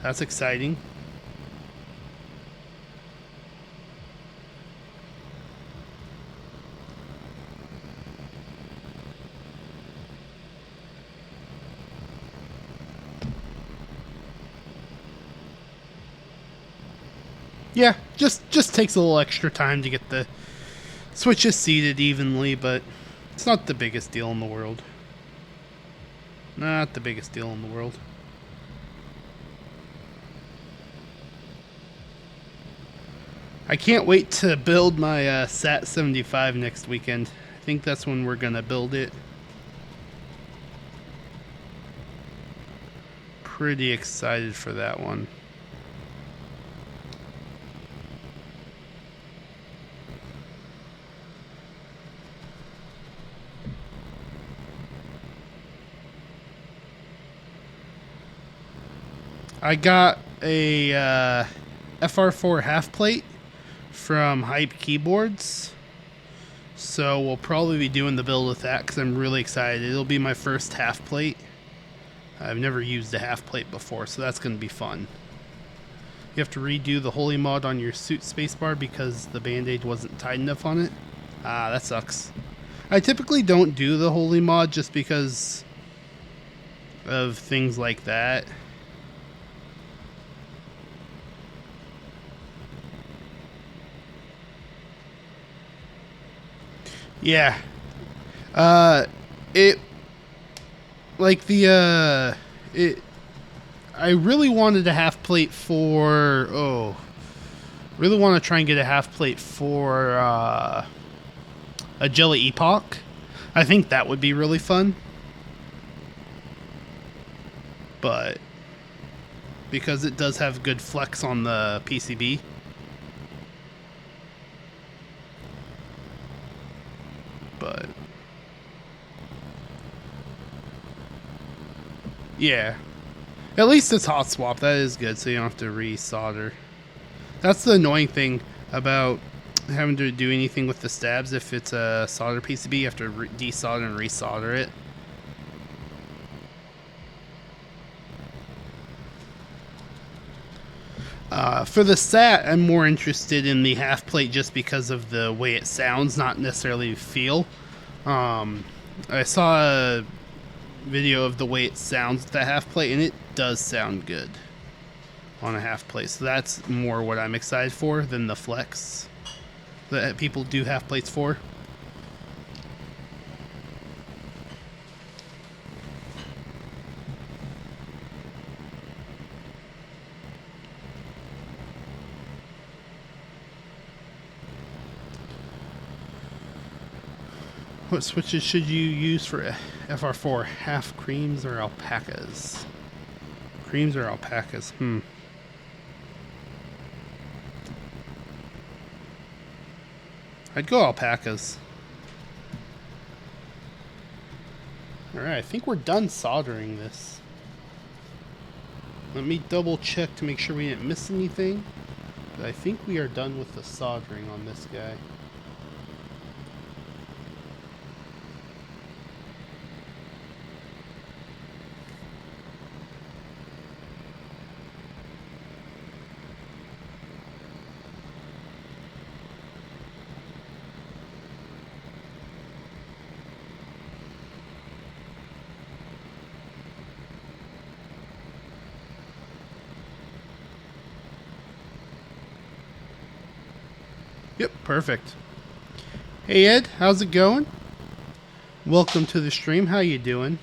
That's exciting. Yeah, just takes a little extra time to get the switches seated evenly, but it's not the biggest deal in the world. Not the biggest deal in the world. I can't wait to build my SAT75 next weekend. I think that's when we're gonna build it. pretty excited for that one. I got a FR4 half plate from Hype Keyboards, so we'll probably be doing the build with that because I'm really excited. It'll be my first half plate. I've never used a half plate before, so that's going to be fun. You have to redo the Holy mod on your suit spacebar because the band-aid wasn't tight enough on it. Ah, that sucks. I typically don't do the Holy mod just because of things like that. Yeah. I really wanted a half plate for, really want to try and get a half plate for, a Jelly Epoch. I think that would be really fun. But, because it does have good flex on the PCB. But yeah, at least it's hot swap. That is good, so you don't have to resolder. That's the annoying thing about having to do anything with the stabs. If it's a solder PCB, you have to desolder and resolder it. For the SAT, I'm more interested in the half plate just because of the way it sounds, not necessarily feel. I saw a video of the way it sounds with the half plate, and it does sound good on a half plate. So that's more what I'm excited for than the flex that people do half plates for. What switches should you use for FR4? Half creams or alpacas? Creams or alpacas? I'd go alpacas. Alright, I think we're done soldering this. Let me double check to make sure we didn't miss anything. But I think we are done with the soldering on this guy. Yep, perfect. Hey Ed, how's it going? Welcome to the stream. How you doing?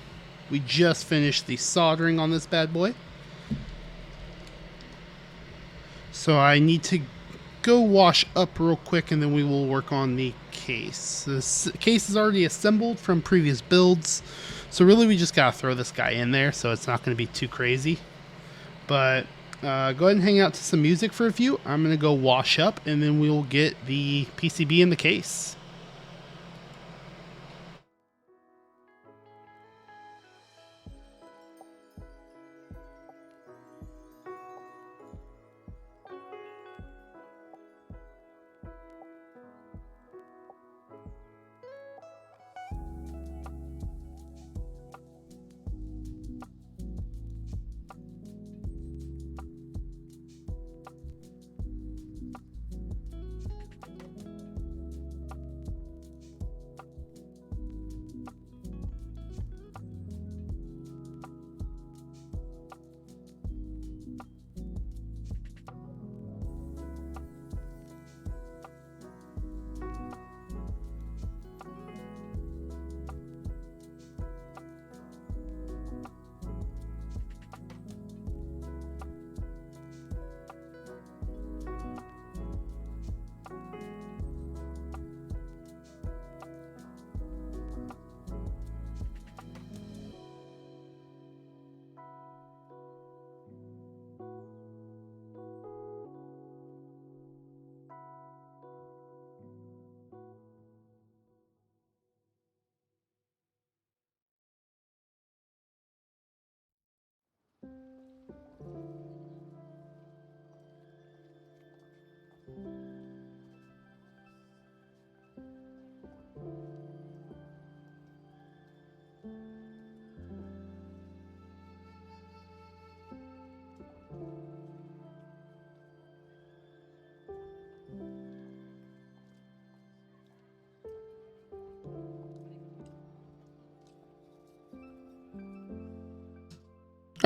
We just finished the soldering on this bad boy. So I need to go wash up real quick and then we will work on the case. This case is already assembled from previous builds. So really we just gotta throw this guy in there so it's not gonna be too crazy. But go ahead and hang out to some music for a few. I'm going to go wash up and then we'll get the PCB in the case.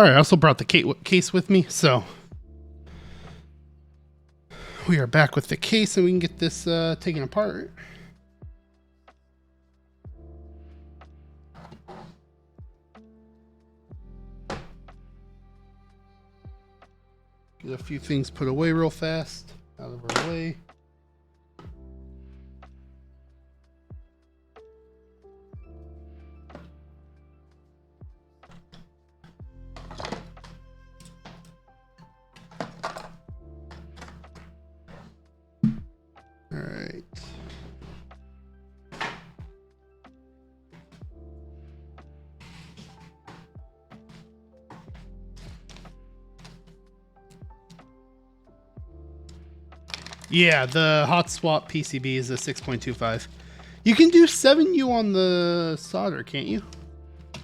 Alright, I also brought the case with me, so we are back with the case and we can get this taken apart. Get a few things put away real fast, out of our way. All right. Yeah, the hot swap PCB is a 6.25. You can do 7U on the solder, can't you?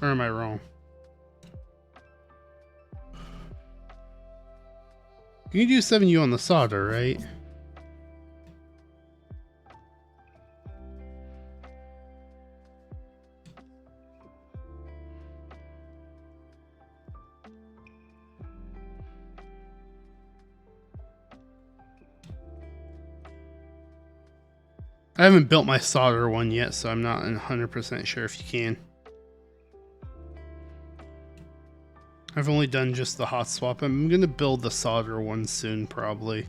Or am I wrong? You can do 7U on the solder, right? I haven't built my solder one yet, so I'm not 100% sure if you can. I've only done just the hot swap. I'm going to build the solder one soon, probably.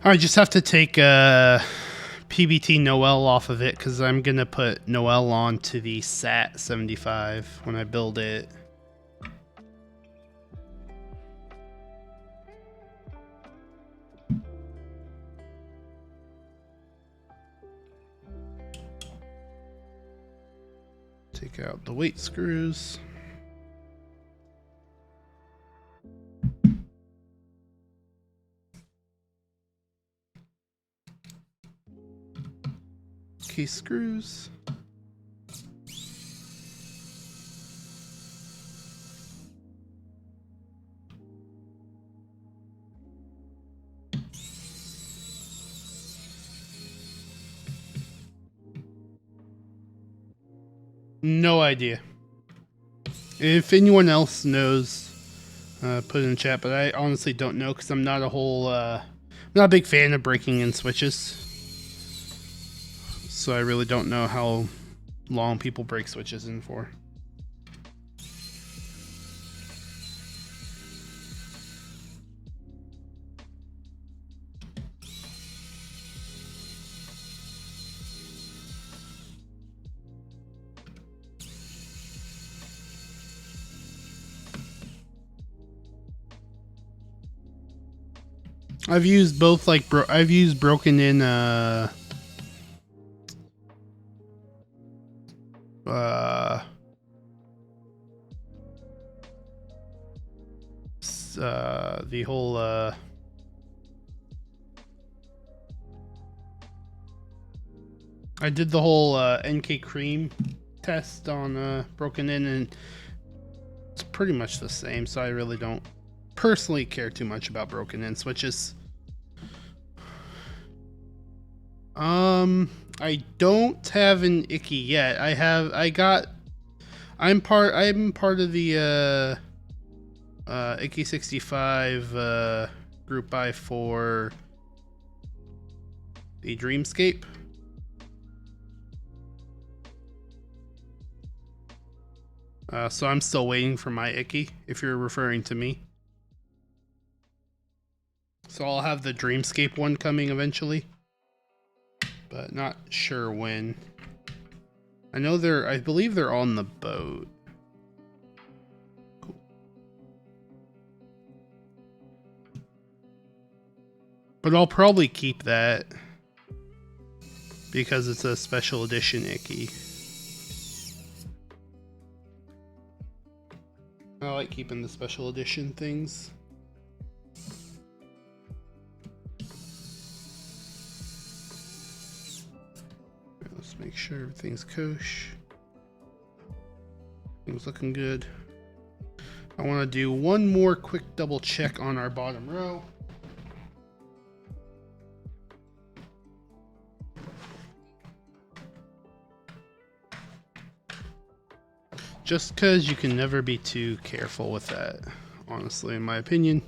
I just have to take PBT Noel off of it, because I'm going to put Noel onto the SAT75 when I build it. Take out the weight screws. Case screws. No idea. If anyone else knows, put it in chat, but I honestly don't know because I'm not I'm not a big fan of breaking in switches. So I really don't know how long people break switches in for. I've used both, like, I've used broken in, the whole, I did the whole, NK cream test on, broken in, and it's pretty much the same, so I really don't personally care too much about broken in switches. I don't have an Icky yet. I'm part of the Icky 65 group buy for the Dreamscape. So I'm still waiting for my Icky, if you're referring to me. So I'll have the Dreamscape one coming eventually, but not sure when. I know I believe they're on the boat. Cool. But I'll probably keep that because it's a special edition Icky. I like keeping the special edition things. Let's make sure everything's kosher. Things looking good. I want to do one more quick double check on our bottom row. just because you can never be too careful with that, honestly, in my opinion.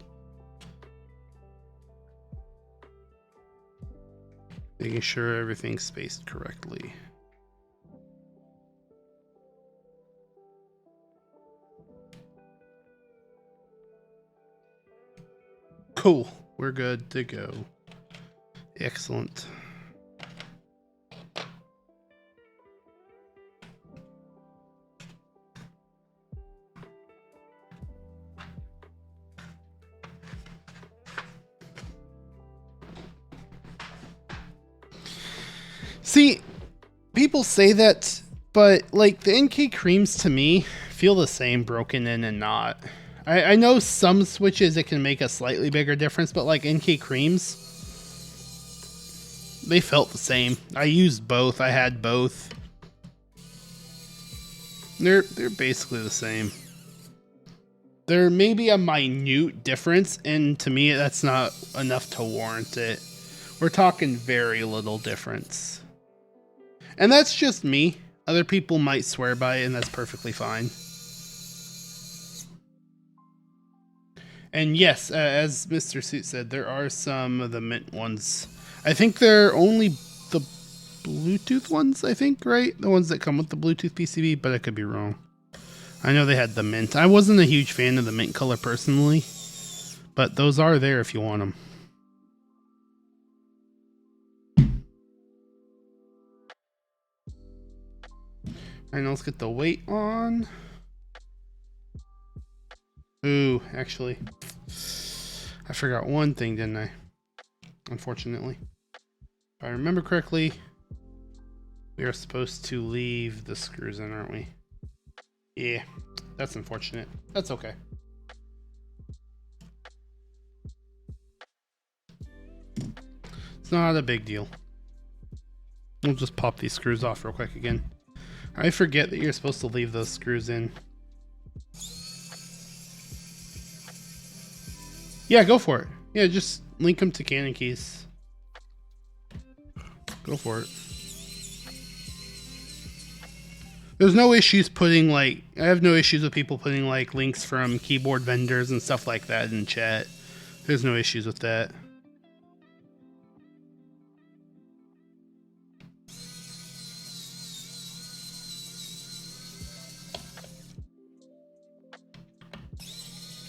Making sure everything's spaced correctly. Cool. We're good to go. Excellent. See, people say that, but like the NK creams to me feel the same broken in and not. I know some switches it can make a slightly bigger difference, but like NK creams, they felt the same. I used both. I had both. They're basically the same. There may be a minute difference, and to me that's not enough to warrant it. We're talking very little difference. And that's just me. Other people might swear by it, and that's perfectly fine. And yes, as Mr. Suit said, there are some of the mint ones. I think they're only the Bluetooth ones, I think, right? The ones that come with the Bluetooth PCB, but I could be wrong. I know they had the mint. I wasn't a huge fan of the mint color personally, but those are there if you want them. Alright, now let's get the weight on. Ooh, actually, I forgot one thing, didn't I? Unfortunately. If I remember correctly, we are supposed to leave the screws in, aren't we? Yeah, that's unfortunate. That's okay. It's not a big deal. We'll just pop these screws off real quick again. I forget that you're supposed to leave those screws in. Yeah, go for it. Yeah, just link them to Canon keys. Go for it. There's no issues putting like, I have no issues with people putting like links from keyboard vendors and stuff like that in chat. There's no issues with that.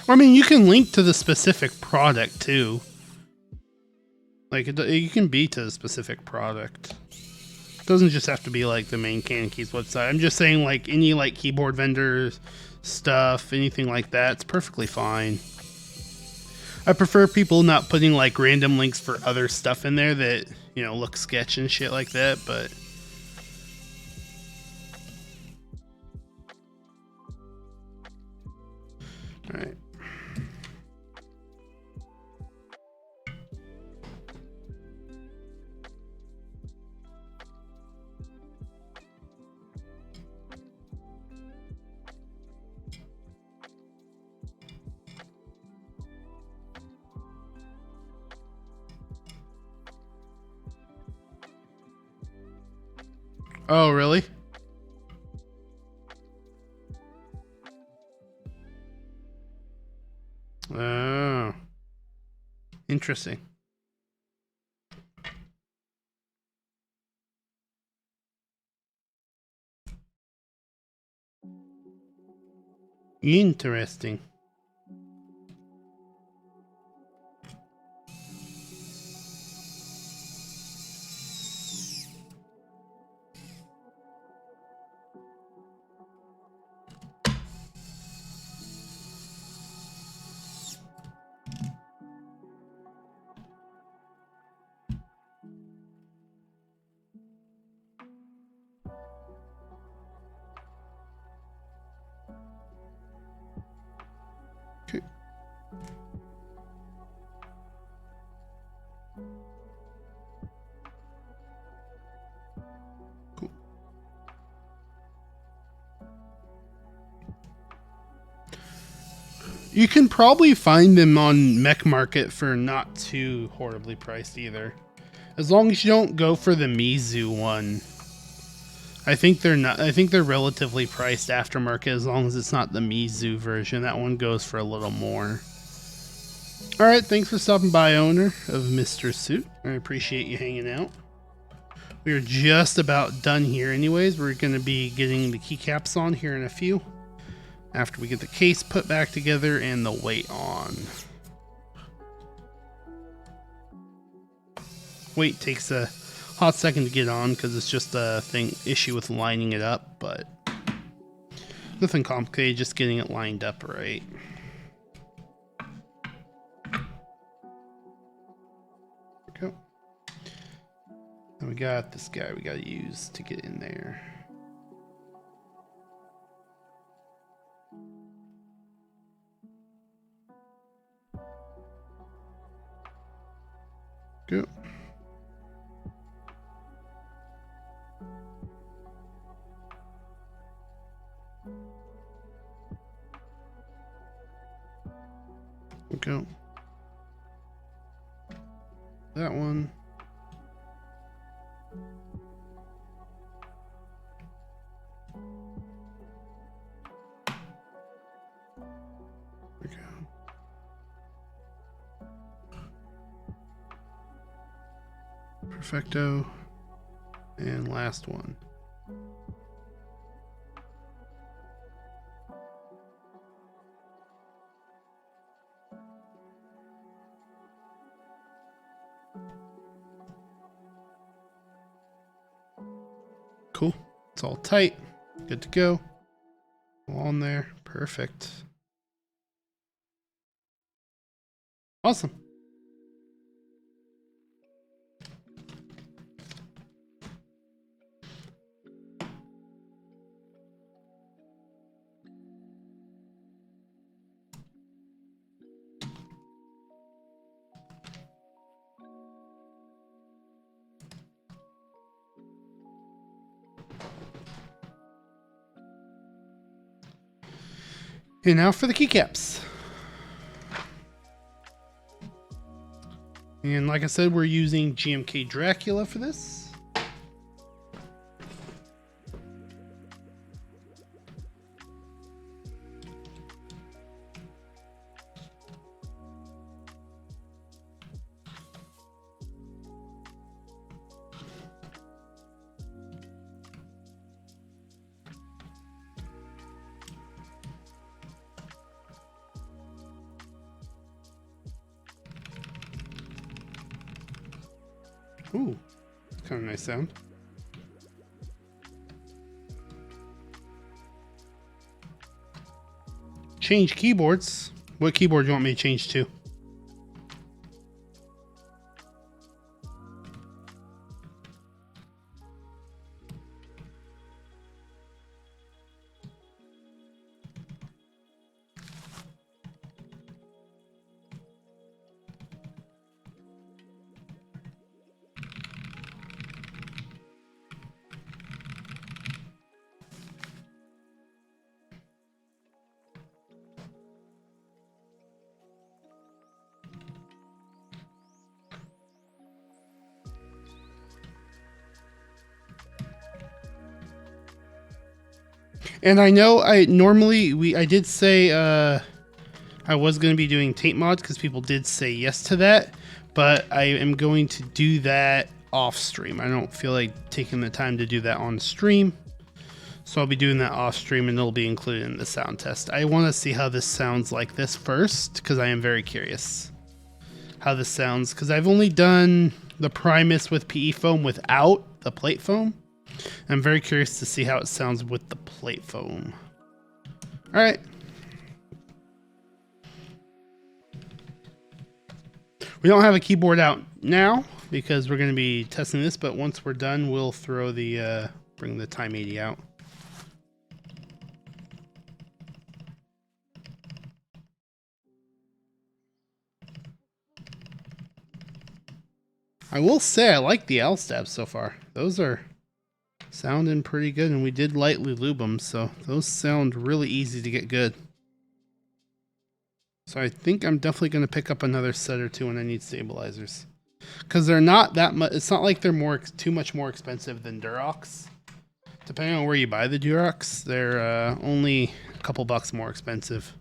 I mean, you can link to the specific product too. Like, you can be to the specific product. It doesn't just have to be like the main Canon Keys website. I'm just saying, like, any like keyboard vendors stuff, anything like that, it's perfectly fine. I prefer people not putting like random links for other stuff in there that, you know, look sketch and shit like that, but all right. Oh, really? Oh. Interesting. Interesting. Okay. Cool. You can probably find them on Mech Market for not too horribly priced either. As long as you don't go for the Mizu one. I think they're not. I think they're relatively priced aftermarket as long as it's not the Mizu version. That one goes for a little more. All right, thanks for stopping by, owner of Mr. Suit. I appreciate you hanging out. We're just about done here anyways. We're going to be getting the keycaps on here in a few, after we get the case put back together and the weight on. Weight takes a hot second to get on because it's just a issue with lining it up, but nothing complicated, just getting it lined up right. There we go. And we got this guy we got to use to get in there. Go. Go. That one. There we go. Perfecto. And last one. Cool. It's all tight. Good to go. All on there. Perfect. Awesome. And now for the keycaps. And like I said, we're using GMK Dracula for this. Ooh, kind of nice sound. Change keyboards. What keyboard do you want me to change to? And I know I did say I was going to be doing tape mods because people did say yes to that, but I am going to do that off stream. I don't feel like taking the time to do that on stream, so I'll be doing that off stream and it'll be included in the sound test. I want to see how this sounds like this first because I am very curious how this sounds, because I've only done the Primus with PE foam without the plate foam. I'm very curious to see how it sounds with the plate foam. All right. We don't have a keyboard out now because we're going to be testing this, but once we're done, we'll throw the bring the Time 80 out. I will say I like the Owlstabs so far. Those are sounding pretty good, and we did lightly lube them, so those sound really easy to get good. So I think I'm definitely going to pick up another set or two when I need stabilizers, because they're not that much. It's not like they're too much more expensive than Durox, Depending on where you buy the Durox, they're only a couple bucks more expensive.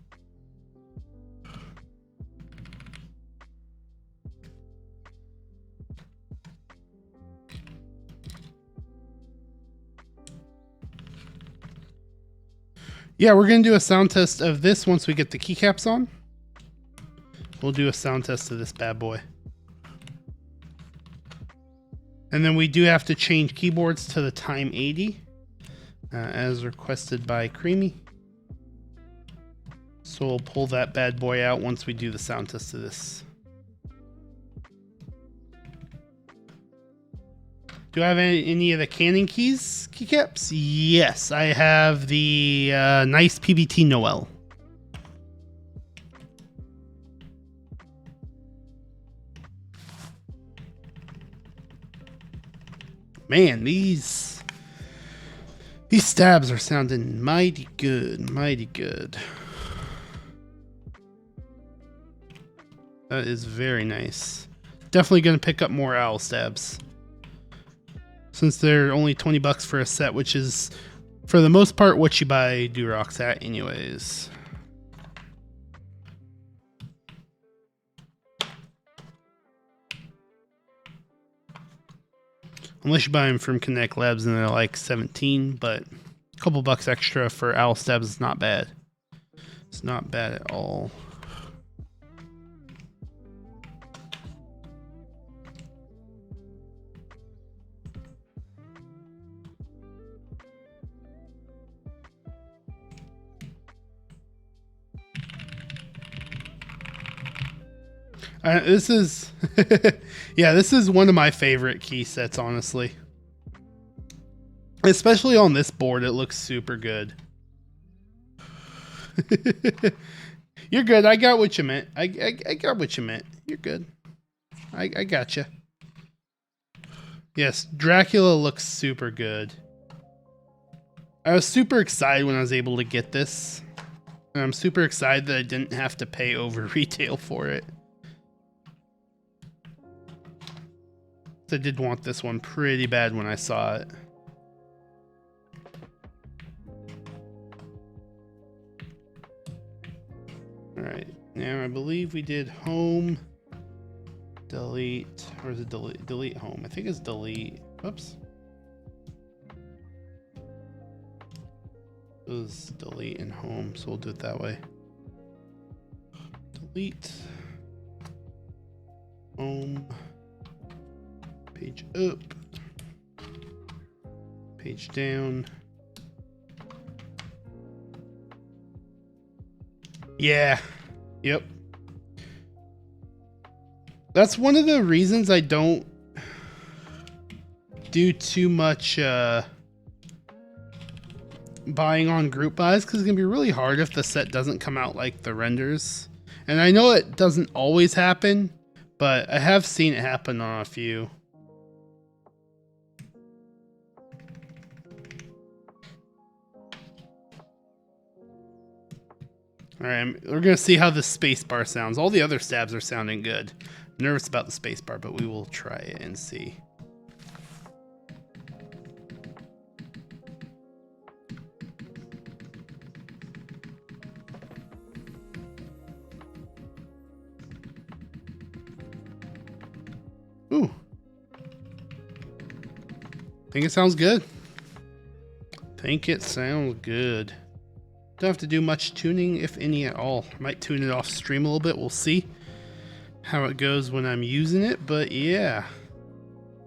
Yeah, we're going to do a sound test of this once we get the keycaps on. We'll do a sound test of this bad boy. And then we do have to change keyboards to the Time 80, as requested by Creamy. So we'll pull that bad boy out once we do the sound test of this. Do I have any of the Canon keys, keycaps? Yes, I have the nice PBT Noel. Man, these stabs are sounding mighty good, mighty good. That is very nice. Definitely going to pick up more Owlstabs, since they're only 20 bucks for a set, which is, for the most part, what you buy Durox at anyways. Unless you buy them from Connect Labs and they're like 17, but a couple bucks extra for Owlstabs is not bad. It's not bad at all. This is, yeah, this is one of my favorite key sets, honestly. Especially on this board, it looks super good. You're good. I got what you meant. I got what you meant. You're good. I got you. Yes, Dracula looks super good. I was super excited when I was able to get this. And I'm super excited that I didn't have to pay over retail for it. I did want this one pretty bad when I saw it. Alright, now I believe we did home, delete, or is it delete home? I think it's delete. Whoops. It was delete and home, so we'll do it that way. Delete, home. Page up, page down. Yeah, yep. That's one of the reasons I don't do too much buying on group buys, because it's gonna be really hard if the set doesn't come out like the renders. And I know it doesn't always happen, but I have seen it happen on a few. Alright, we're going to see how the spacebar sounds. All the other stabs are sounding good. I'm nervous about the spacebar, but we will try it and see. Ooh. Think it sounds good. Think it sounds good. Don't have to do much tuning, if any at all. Might tune it off stream a little bit. We'll see how it goes when I'm using it. But yeah,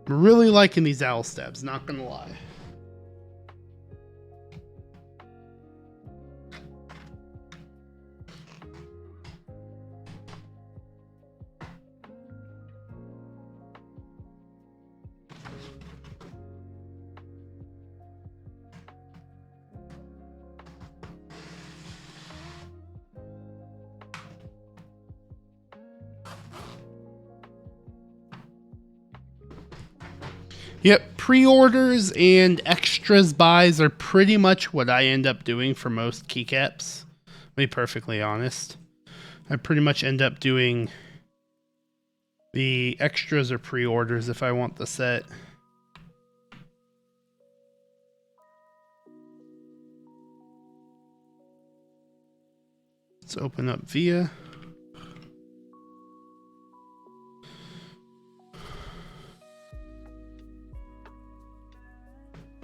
I'm really liking these Owlstabs, not gonna lie. Yep, pre-orders and extras buys are pretty much what I end up doing for most keycaps. To be perfectly honest, I pretty much end up doing the extras or pre-orders if I want the set. Let's open up VIA.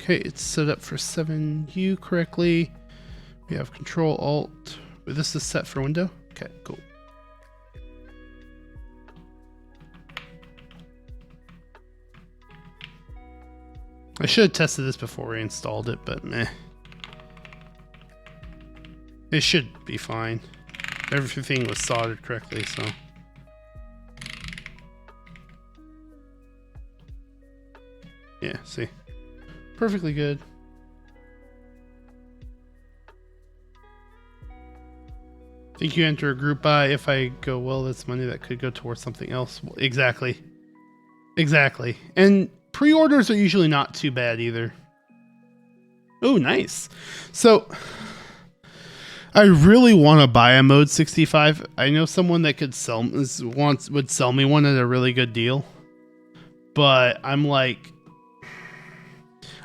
Okay, it's set up for 7U correctly. We have Control Alt. This is set for window. Okay, cool. I should have tested this before we installed it, but meh. It should be fine. Everything was soldered correctly, so. Yeah, see. Perfectly good. I think you enter a group buy. If I go, well, that's money that could go towards something else. Well, exactly. Exactly. And pre-orders are usually not too bad either. Oh, nice. So I really want to buy a Mode 65. I know someone that could would sell me one at a really good deal. But I'm like,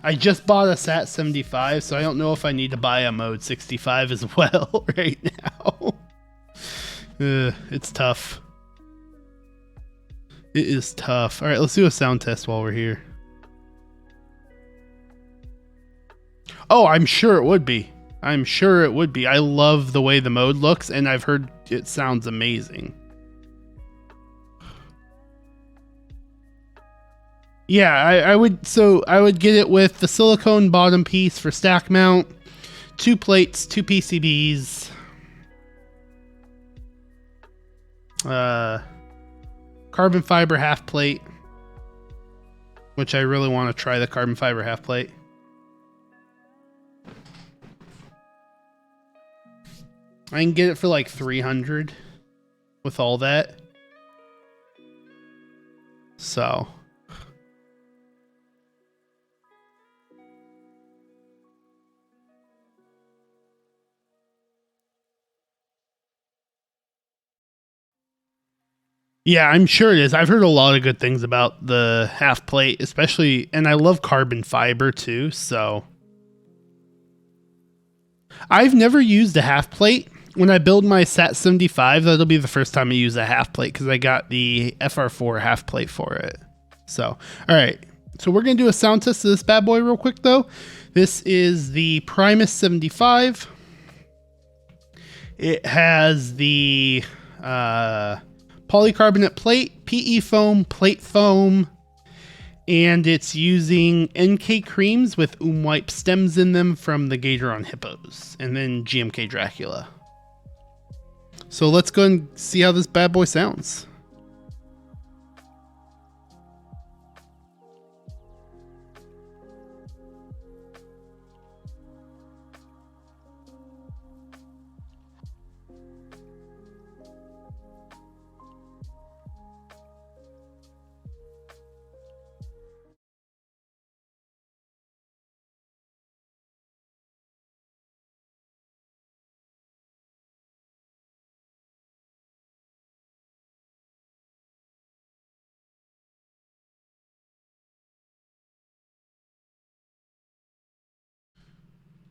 I just bought a SAT75, so I don't know if I need to buy a Mode 65 as well right now. It's tough. It is tough. All right, let's do a sound test while we're here. Oh, I'm sure it would be. I'm sure it would be. I love the way the mode looks, and I've heard it sounds amazing. Yeah, I would get it with the silicone bottom piece for stack mount, 2 plates, 2 PCBs, carbon fiber half plate, which I really want to try the carbon fiber half plate. I can get it for like 300 with all that. So yeah, I'm sure it is. I've heard a lot of good things about the half plate, especially, and I love carbon fiber too, so. I've never used a half plate. When I build my SAT75, that'll be the first time I use a half plate because I got the FR4 half plate for it. So, all right. So we're going to do a sound test of this bad boy real quick though. This is the Primus75. It has the polycarbonate plate, PE foam, plate foam, and it's using NK creams with wipe stems in them from the Gator hippos, and then GMK Dracula. So let's go and see how this bad boy sounds.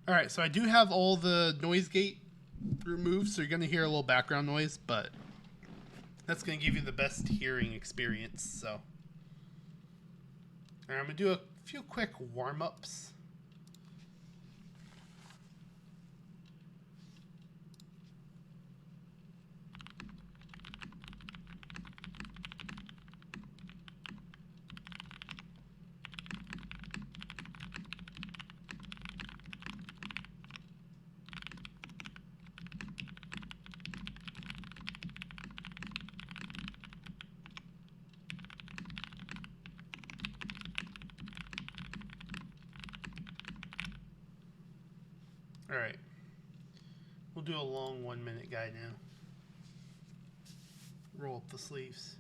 All right, so I do have all the noise gate removed, so you're going to hear a little background noise, but that's going to give you the best hearing experience. So, all right, I'm going to do a few quick warm-ups. All right, we'll do a long 1 minute guide now. Roll up the sleeves.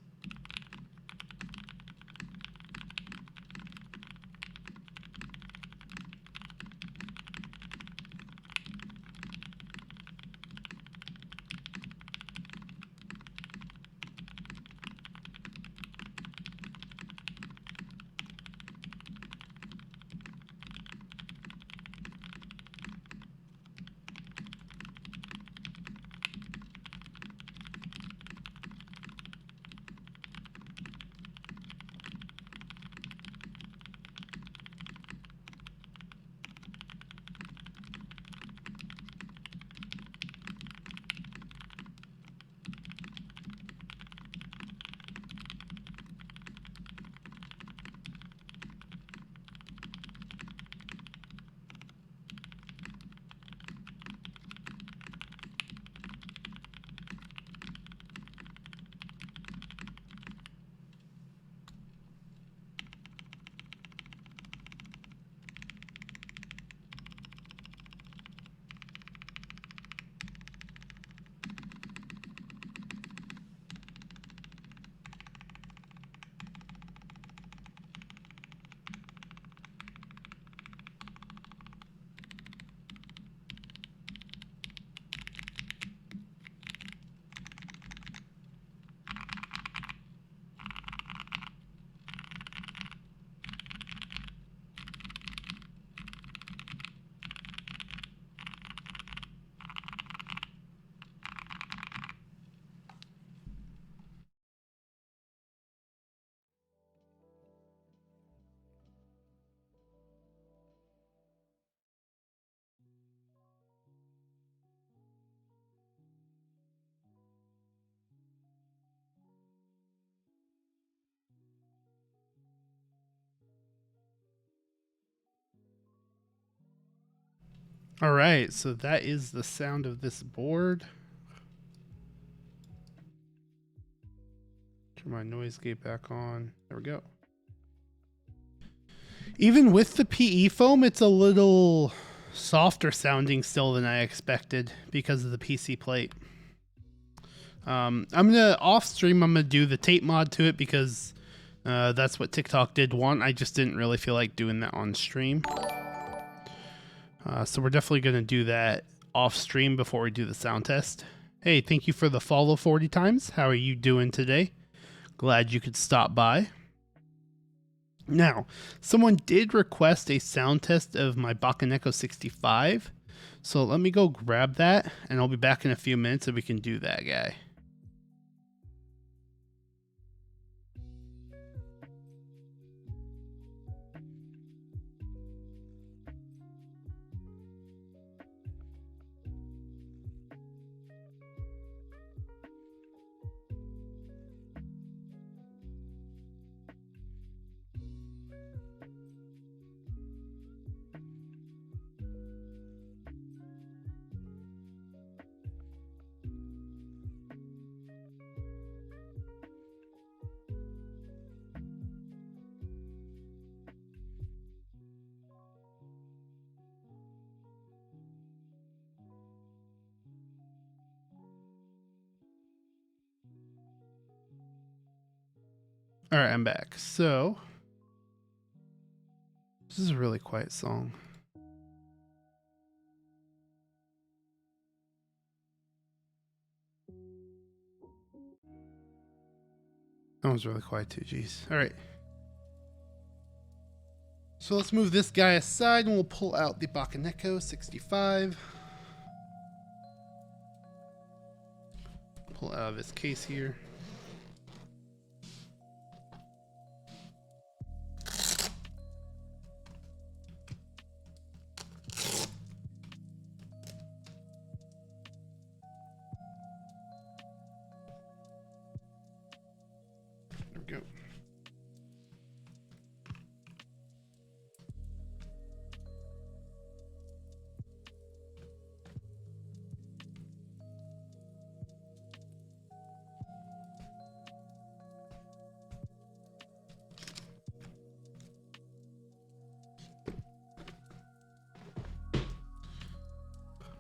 All right, so that is the sound of this board. Turn my noise gate back on. There we go. Even with the PE foam, it's a little softer sounding still than I expected because of the PC plate. I'm gonna off stream. I'm gonna do the tape mod to it because that's what TikTok did want. I just didn't really feel like doing that on stream. So we're definitely gonna do that off stream before we do the sound test. Hey, thank you for the follow 40 times. How are you doing today? Glad you could stop by. Now, someone did request a sound test of my Primus75. So let me go grab that and I'll be back in a few minutes so we can do that guy. All right, I'm back. So this is a really quiet song. That was really quiet too, jeez. All right. So let's move this guy aside and we'll pull out the Primus75. Pull it out of his case here. There we go.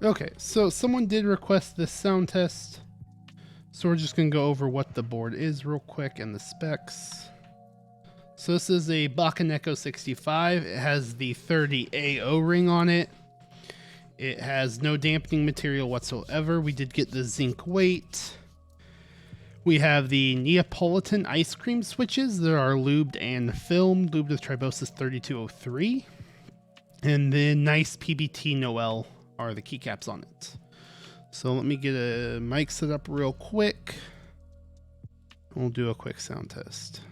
Okay, so someone did request this sound test. So we're just going to go over what the board is real quick and the specs. So this is a Primus65. It has the 30A O-ring on it. It has no dampening material whatsoever. We did get the zinc weight. We have the Neapolitan ice cream switches that are lubed and filmed, lubed with Tribosis 3203. And the nice PBT Noel are the keycaps on it. So let me get a mic set up real quick. We'll do a quick sound test.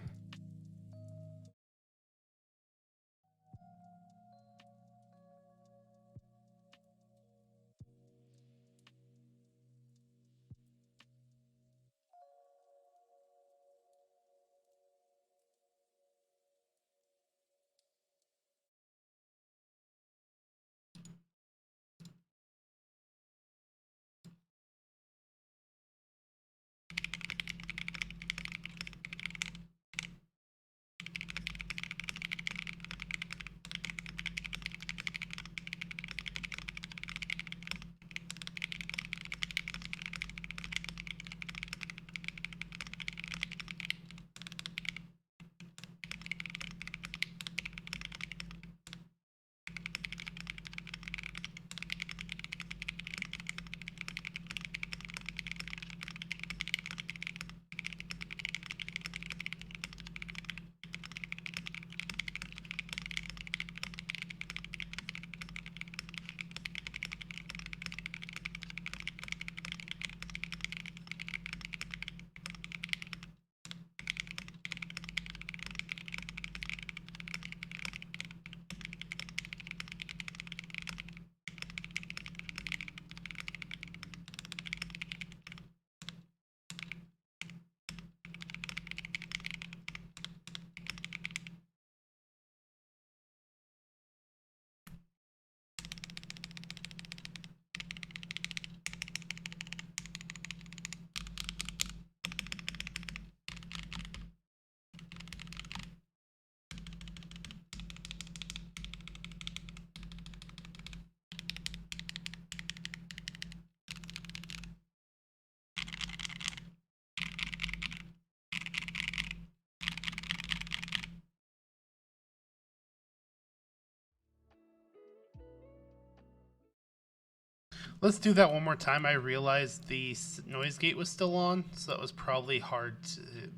Let's do that one more time. I realized the noise gate was still on, so that was probably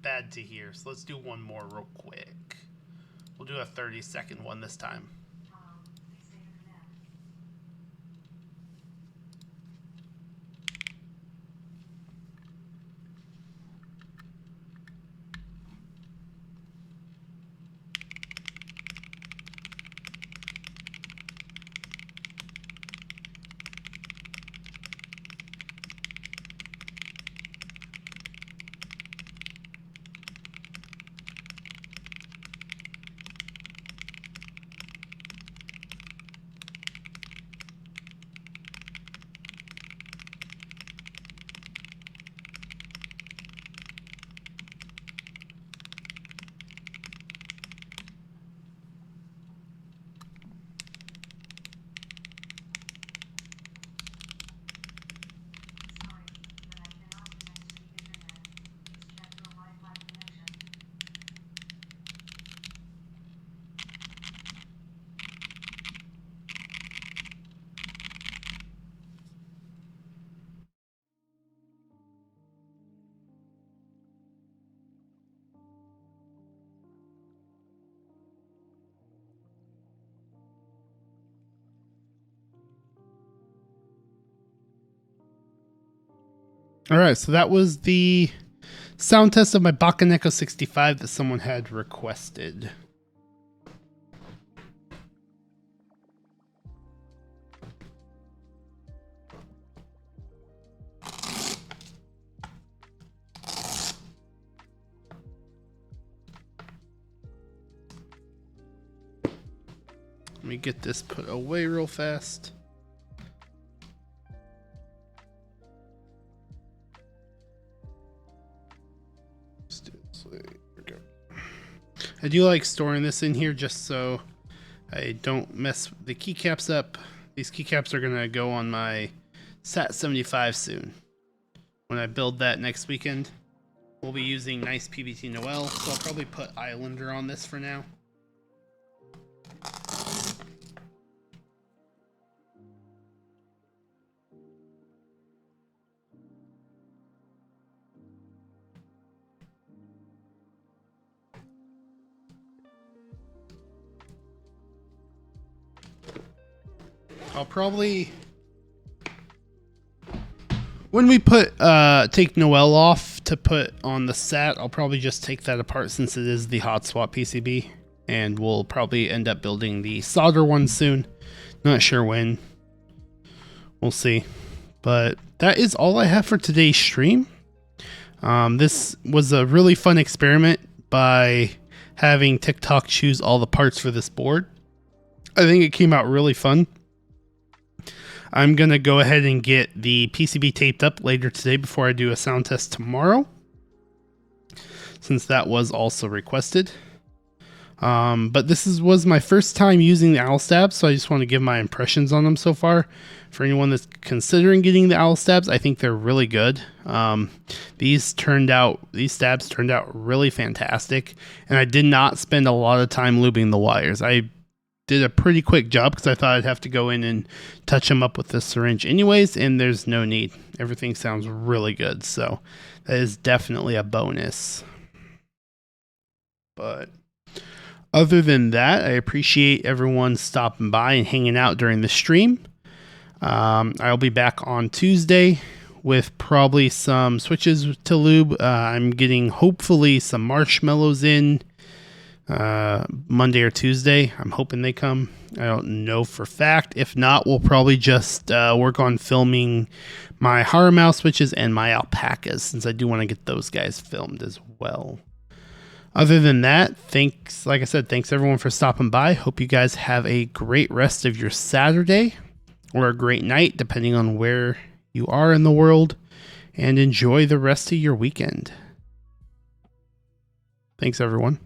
bad to hear. So let's do one more real quick. We'll do a 30-second one this time. All right, so that was the sound test of my Bakaneko 65 that someone had requested. Let me get this put away real fast. I do like storing this in here just so I don't mess the keycaps up. These keycaps are going to go on my SAT75 soon. When I build that next weekend, we'll be using nice PBT Noel, so I'll probably put Islander on this for now. I'll probably, when we put take Noel off to put on the SAT, I'll probably just take that apart since it is the hot swap PCB, and we'll probably end up building the solder one soon. Not sure when. We'll see. But that is all I have for today's stream. This was a really fun experiment by having TikTok choose all the parts for this board. I think it came out really fun. I'm going to go ahead and get the PCB taped up later today before I do a sound test tomorrow, since that was also requested. But this was my first time using the Owlstabs, so I just want to give my impressions on them so far. For anyone that's considering getting the Owlstabs, I think they're really good. These stabs turned out really fantastic, and I did not spend a lot of time lubing the wires. I did a pretty quick job because I thought I'd have to go in and touch them up with the syringe anyways, and there's no need. Everything sounds really good, so that is definitely a bonus. But other than that, I appreciate everyone stopping by and hanging out during the stream. I'll be back on Tuesday with probably some switches to lube. I'm getting hopefully some marshmallows in Monday or Tuesday. I'm hoping they come. I don't know for fact. If not, we'll probably just work on filming my horror mouse switches and my alpacas, since I do want to get those guys filmed as well. Other than that, thanks. Like I said, thanks everyone for stopping by. Hope you guys have a great rest of your Saturday or a great night, depending on where you are in the world, and enjoy the rest of your weekend. Thanks everyone.